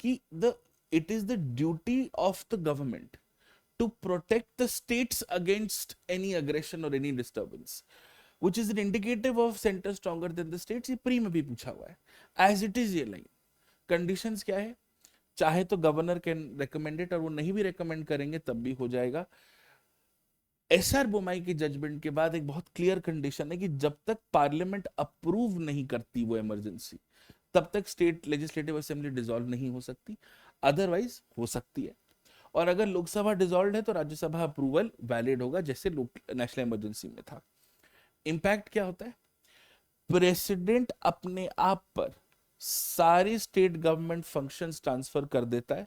[SPEAKER 1] कि the it is the duty of the government to protect the states against any aggression और any disturbance, which is an indicative of center stronger than the states। ये pre में भी पूछा हुआ है, एज इट इज ये line. Conditions क्या है, चाहे तो गवर्नर कैन रेकमेंड इट, और वो नहीं भी रेकमेंड करेंगे तब भी हो जाएगा। एसआर बोमाई के जजमेंट के बाद एक बहुत क्लियर कंडीशन है कि जब तक पार्लियामेंट अप्रूव नहीं करती वो इमरजेंसी, तब तक स्टेट लेजिस्लेटिव असेंबली डिसॉल्व नहीं हो सकती, अदरवाइज हो सकती है। और अगर लोकसभा डिसॉल्व है तो राज्यसभा अप्रूवल वैलिड होगा, जैसे नेशनल इमरजेंसी में था। इंपैक्ट क्या होता है, प्रेसिडेंट अपने आप पर सारे स्टेट गवर्नमेंट फंक्शंस ट्रांसफर कर देता है।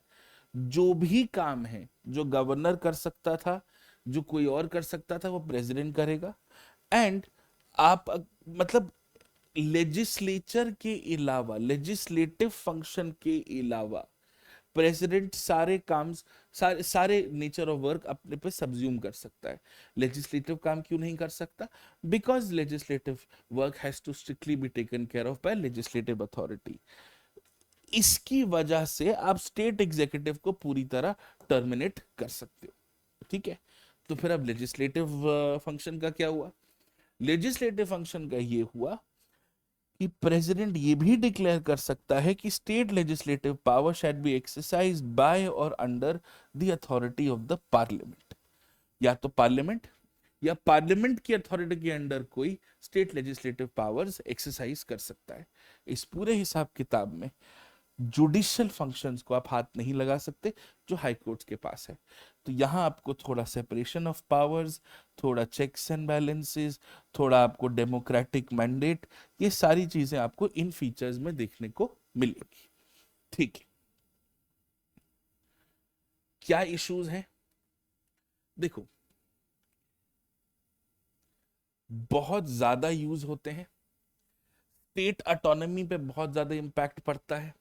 [SPEAKER 1] जो भी काम है जो गवर्नर कर सकता था, जो कोई और कर सकता था, वो प्रेसिडेंट करेगा। एंड आप मतलब लेजिस्लेचर के अलावा, लेजिस्लेटिव फंक्शन के अलावा प्रेसिडेंट सारे काम, सारे नेचर ऑफ वर्क अपने पे सब्ज्यूम कर सकता है। लेजिस्लेटिव काम क्यों नहीं कर सकता, because legislative work has to strictly be taken care of by legislative authority. इसकी वजह से आप स्टेट एग्जीक्यूटिव को पूरी तरह टर्मिनेट कर सकते हो, ठीक है। तो फिर अब लेजिस्लेटिव फंक्शन का क्या हुआ, लेजिस्लेटिव फंक्शन का ये हुआ कि प्रेसिडेंट ये भी डिक्लेयर कर सकता है कि state legislative power shall be exercised by और under the authority of the parliament. या तो पार्लियामेंट या पार्लियामेंट की अथॉरिटी के अंडर कोई स्टेट लेजिस्लेटिव पावर्स एक्सरसाइज कर सकता है। इस पूरे हिसाब किताब में जुडिशियल फंक्शंस को आप हाथ नहीं लगा सकते जो हाई कोर्ट्स के पास है। तो यहां आपको थोड़ा सेपरेशन ऑफ पावर्स, थोड़ा चेक्स एंड बैलेंसेस, थोड़ा आपको डेमोक्रेटिक मैंडेट, ये सारी चीजें आपको इन फीचर्स में देखने को मिलेगी, ठीक है। क्या इश्यूज हैं, देखो बहुत ज्यादा यूज होते हैं, स्टेट ऑटोनॉमी पे बहुत ज्यादा इंपैक्ट पड़ता है।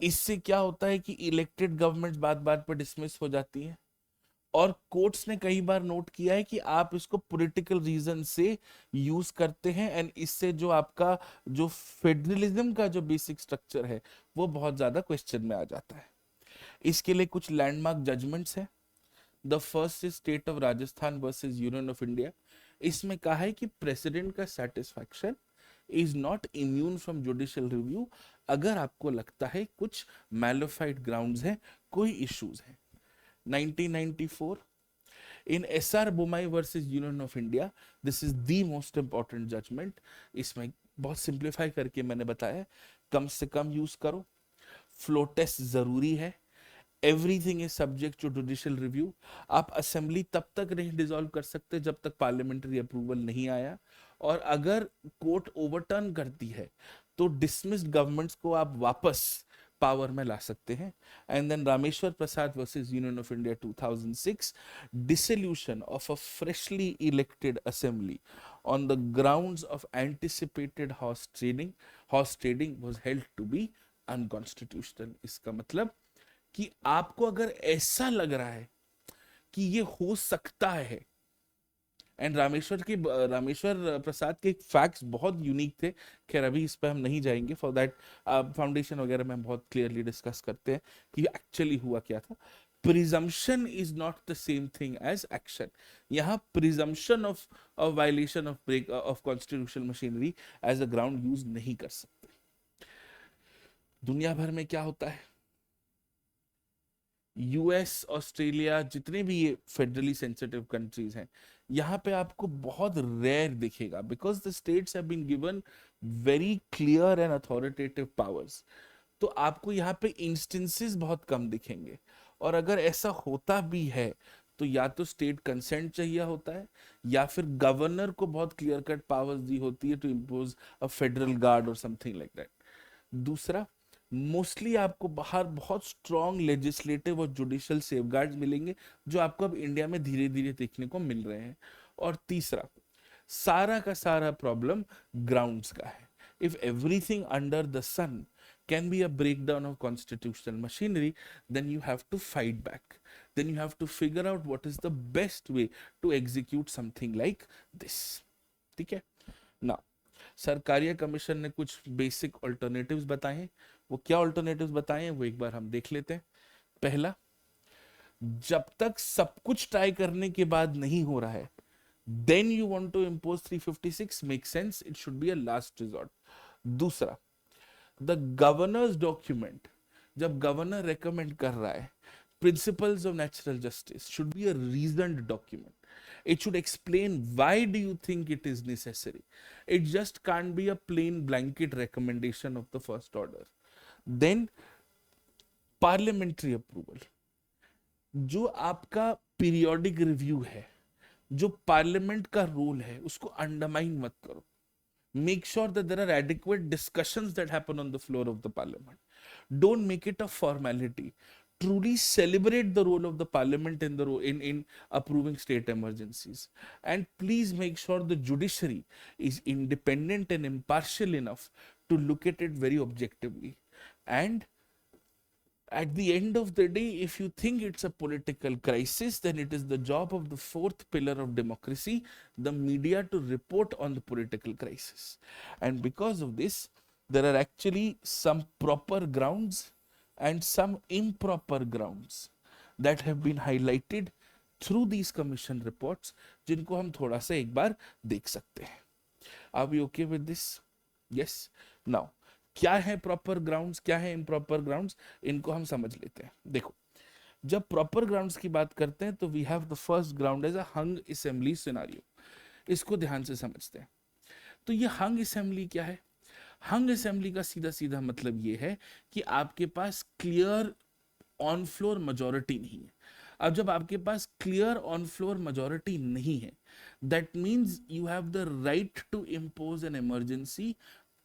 [SPEAKER 1] इससे क्या होता है कि इलेक्टेड गवर्नमेंट बात बात पर डिसमिस हो जाती है, और कोर्ट्स ने कई बार नोट किया है कि आप इसको पॉलिटिकल रीजन से यूज करते हैं, एंड इससे जो आपका जो फेडरलिज्म का जो बेसिक स्ट्रक्चर है वो बहुत ज्यादा क्वेश्चन में आ जाता है। इसके लिए कुछ लैंडमार्क जजमेंट्स हैं। The first is state of Rajasthan versus union of India. इसमें कहा है कि प्रेसिडेंट का satisfaction is not immune from judicial review, अगर आपको लगता है कुछ मैलिफाइड ग्राउंड्स हैं, कोई इश्यूज हैं। 1994 in SR Bomai versus Union of India, this is the most important judgment। इसमें बहुत सिंप्लीफाई करके मैंने बताया, कम से कम यूज करो, फ्लो टेस्ट जरूरी है, everything is subject to judicial review. आप असेंबली तब तक नहीं डिसॉल्व कर सकते जब तक पार्लियामेंट्री अप्रूवल नहीं आया, और अगर कोर्ट ओवरटर्न करती है तो डिसमिस्ड गवर्नमेंट्स को आप वापस पावर में ला सकते हैं। And then Rameshwar Prasad versus union of India 2006, dissolution of a freshly elected assembly on the grounds of anticipated horse trading was held to be unconstitutional। इसका मतलब कि आपको अगर ऐसा लग रहा है कि ये हो सकता है, एंड रामेश्वर प्रसाद के फैक्ट्स बहुत यूनिक थे, खैर अभी इस पर हम नहीं जाएंगे, फॉर दैट फाउंडेशन वगैरह में हम बहुत क्लियरली डिस्कस करते हैं कि एक्चुअली हुआ क्या था। Presumption is not the same thing as action. यहाँ presumption of violation of break of constitutional machinery as a ground use नहीं कर सकते। दुनिया भर में क्या होता है, यूएस, ऑस्ट्रेलिया, जितने भी ये फेडरली सेंसिटिव कंट्रीज हैं, यहाँ पे आपको बहुत रेयर दिखेगा, because the states have been given very clear and authoritative powers. तो आपको यहाँ पे इंस्टेंसेस बहुत कम दिखेंगे, और अगर ऐसा होता भी है तो या तो स्टेट कंसेंट चाहिए होता है, या फिर गवर्नर को बहुत क्लियर कट पावर्स दी होती है to impose a federal guard और समथिंग लाइक दैट। दूसरा, मोस्टली आपको बाहर बहुत स्ट्रॉन्ग लेजिस्लेटिव और जुडिशियल सेफगार्ड्स मिलेंगे, जो आपको अब इंडिया में धीरे धीरे देखने को मिल रहे हैं। और तीसरा, सारा का सारा प्रॉब्लम ग्राउंड्स का है। If everything under the sun can be a breakdown of constitutional machinery, then you have to fight back, then you have to figure out what is the best way to execute something like this। ठीक है ना। Sarkaria commission ने कुछ basic alternatives बताए हैं। वो क्या alternatives बताए हैं वो एक बार हम देख लेते हैं। पहला, जब तक सब कुछ ट्राई करने के बाद नहीं हो रहा है, then you want to impose 356 makes sense, it should be a last resort. दूसरा, the governor's document, जब गवर्नर रेकमेंड कर रहा है, principles of natural justice should be a reasoned document. It should explain why do you think it is necessary. It just can't be a plain blanket recommendation of the first order. Then parliamentary approval, जो आपका periodic review है, जो parliament का role है, उसको undermine मत करो. Make sure that there are adequate discussions that happen on the floor of the parliament. Don't make it a formality. Truly celebrate the role of the parliament in in approving state emergencies. And please make sure the judiciary is independent and impartial enough to look at it very objectively. And at the end of the day, if you think it's a political crisis, then it is the job of the fourth pillar of democracy, the media, to report on the political crisis. And because of this, there are actually some proper grounds and some improper grounds that have been highlighted through these commission reports, जिनको हम थोड़ा सा एक बार देख सकते हैं. Are we okay with this? Yes. Now, क्या है प्रॉपर ग्राउंड्स, क्या है इम्प्रॉपर ग्राउंड्स, इनको हम समझ लेते हैं. देखो, जब प्रॉपर ग्राउंड्स की बात करते हैं तो we have the first ground as a hung assembly scenario. इसको ध्यान से समझते हैं. तो ये हंग असेंबली क्या है? हंग असेंबली का सीधा सीधा मतलब ये है कि आपके पास क्लियर ऑन फ्लोर मेजोरिटी नहीं है. अब जब आपके पास क्लियर ऑन फ्लोर मेजोरिटी नहीं है, that means you have the right to impose an emergency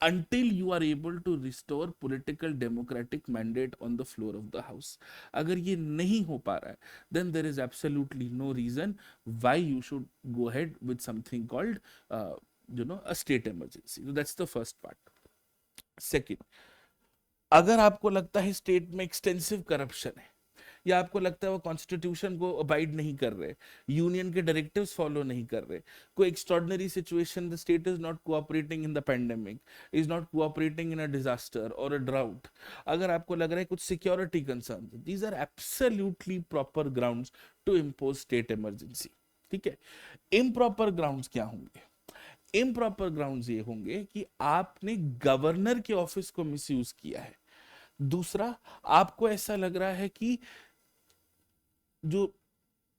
[SPEAKER 1] until you are able to restore political democratic mandate on the floor of the house. अगर ये नहीं हो पा रहा है, then there is absolutely no reason why you should go ahead with something called a state emergency. So that's the first part. Second, अगर आपको लगता है स्टेट में एक्सटेंसिव करप्शन है, या आपको लगता है वो कॉन्स्टिट्यूशन को अबाइड नहीं कर रहे, यूनियन के डायरेक्टिव्स फॉलो नहीं कर रहे, कोई extraordinary situation, the state is not cooperating in the pandemic, is not cooperating in a disaster और अ ड्राउट, अगर आपको लग रहा है कुछ security concern, these are absolutely proper grounds to impose state emergency. ठीक है. इम्प्रॉपर ग्राउंड्स क्या होंगे? इम्प्रॉपर ग्राउंड्स ये होंगे कि आपने गवर्नर के ऑफिस को मिसयूज किया है. दूसरा, आपको ऐसा लग रहा है कि जो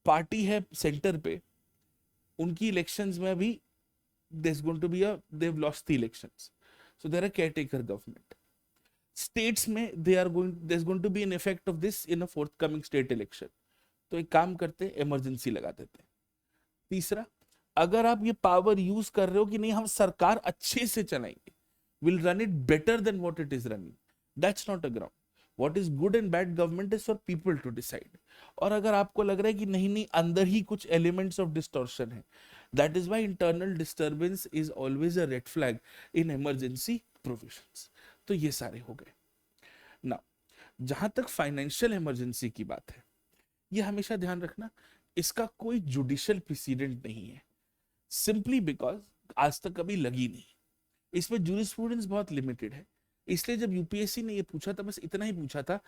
[SPEAKER 1] पार्टी है सेंटर पे, उनकी इलेक्शंस में अभी they've lost the elections, so they're a caretaker government. States में there's going to be an effect of this in a forthcoming state election. तो एक काम करते हैं, इमरजेंसी लगा देते हैं. तीसरा, अगर आप ये पावर यूज कर रहे हो कि नहीं हम सरकार अच्छे से चलाएंगे, will run it better than what it is running, that's not a ground. What is good and bad government is for people to decide. और अगर आपको लग रहा है कि नहीं नहीं अंदर ही कुछ elements of distortion है, that is why internal disturbance is always a red flag in emergency provisions. तो ये सारे हो गए. Now, जहां तक फाइनेंशियल इमरजेंसी की बात है, ये हमेशा ध्यान रखना, इसका कोई जुडिशियल प्रेसिडेंट नहीं है, सिंपली बिकॉज आज तक कभी लगी नहीं. इसमें जूरिस्प्रूडेंस बहुत लिमिटेड है. इसलिए जब यूपीएससी ने ये पूछा था, बस इतना ही पूछा था,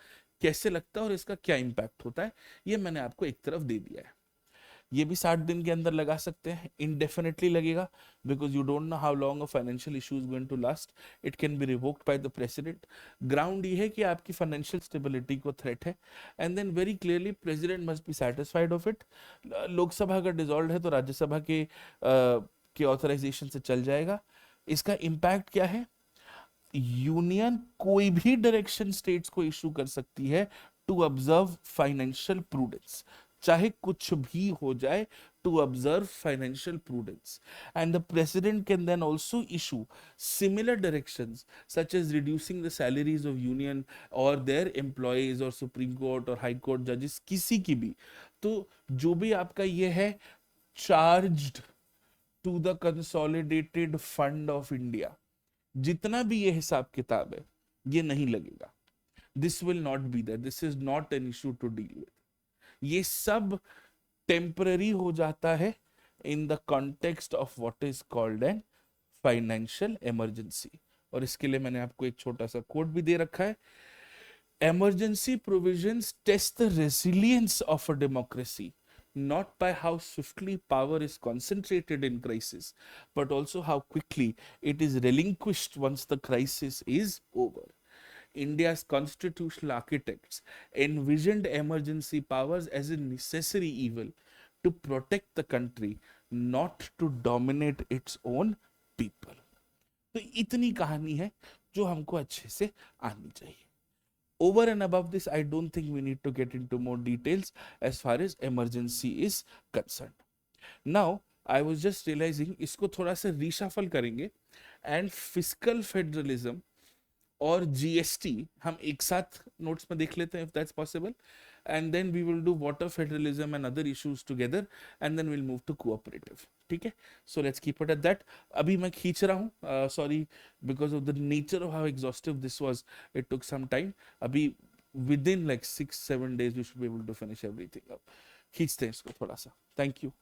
[SPEAKER 1] कैसे लगता है और इसका क्या इंपैक्ट होता है, ये मैंने आपको एक तरफ दे दिया है. ये भी 60 दिन के अंदर लगा सकते हैं, इनडेफिनेटली लगेगा, because you don't know how long a financial issue is going to last. It can be revoked by the president. Ground ये है कि आपकी फाइनेंशियल स्टेबिलिटी को थ्रेट है, and then very clearly president must be satisfied of it. Lok Sabha अगर dissolve है तो राज्यसभा के ऑथराइजेशन से चल जाएगा. इसका इंपैक्ट क्या है? यूनियन कोई भी डायरेक्शन स्टेट्स को इशू कर सकती है टू ऑब्जर्व फाइनेंशियल प्रूडेंस, चाहे कुछ भी हो जाए, to observe financial prudence. And the president can then also issue similar directions such as reducing the salaries of union और देयर एम्प्लॉयज और सुप्रीम कोर्ट और हाई कोर्ट जजेस, किसी की भी. तो जो भी आपका ये है charged to the consolidated fund of India, जितना भी ये हिसाब किताब है, ये नहीं लगेगा. This will not be there. This is not an issue to deal with. ये सब टेम्पररी हो जाता है in the context of what is called an financial emergency. और इसके लिए मैंने आपको एक छोटा सा कोड भी दे रखा है. Emergency provisions test the resilience of a democracy, not by how swiftly power is concentrated in crisis, but also how quickly it is relinquished once the crisis is over. India's constitutional architects envisioned emergency powers as a necessary evil to protect the country, not to dominate its own people. तो इतनी कहानी है जो हमको अच्छे से आनी चाहिए. Over and above this, I don't think we need to get into more details as far as emergency is concerned. Now, I was just realizing इसको थोड़ा सा reshuffle करेंगे and fiscal federalism और जीएसटी हम एक साथ नोट्स में देख लेते हैं, if that's possible, and then we will do water federalism and other issues together, and then we'll move to cooperative. ठीक है, so let's keep it at that. अभी मैं खींच रहा हूँ, sorry, because of the nature of how exhaustive this was, it took some time. अभी within like 6-7 days we should be able to finish everything up. खींचते हैं इसको थोड़ा सा. Thank you.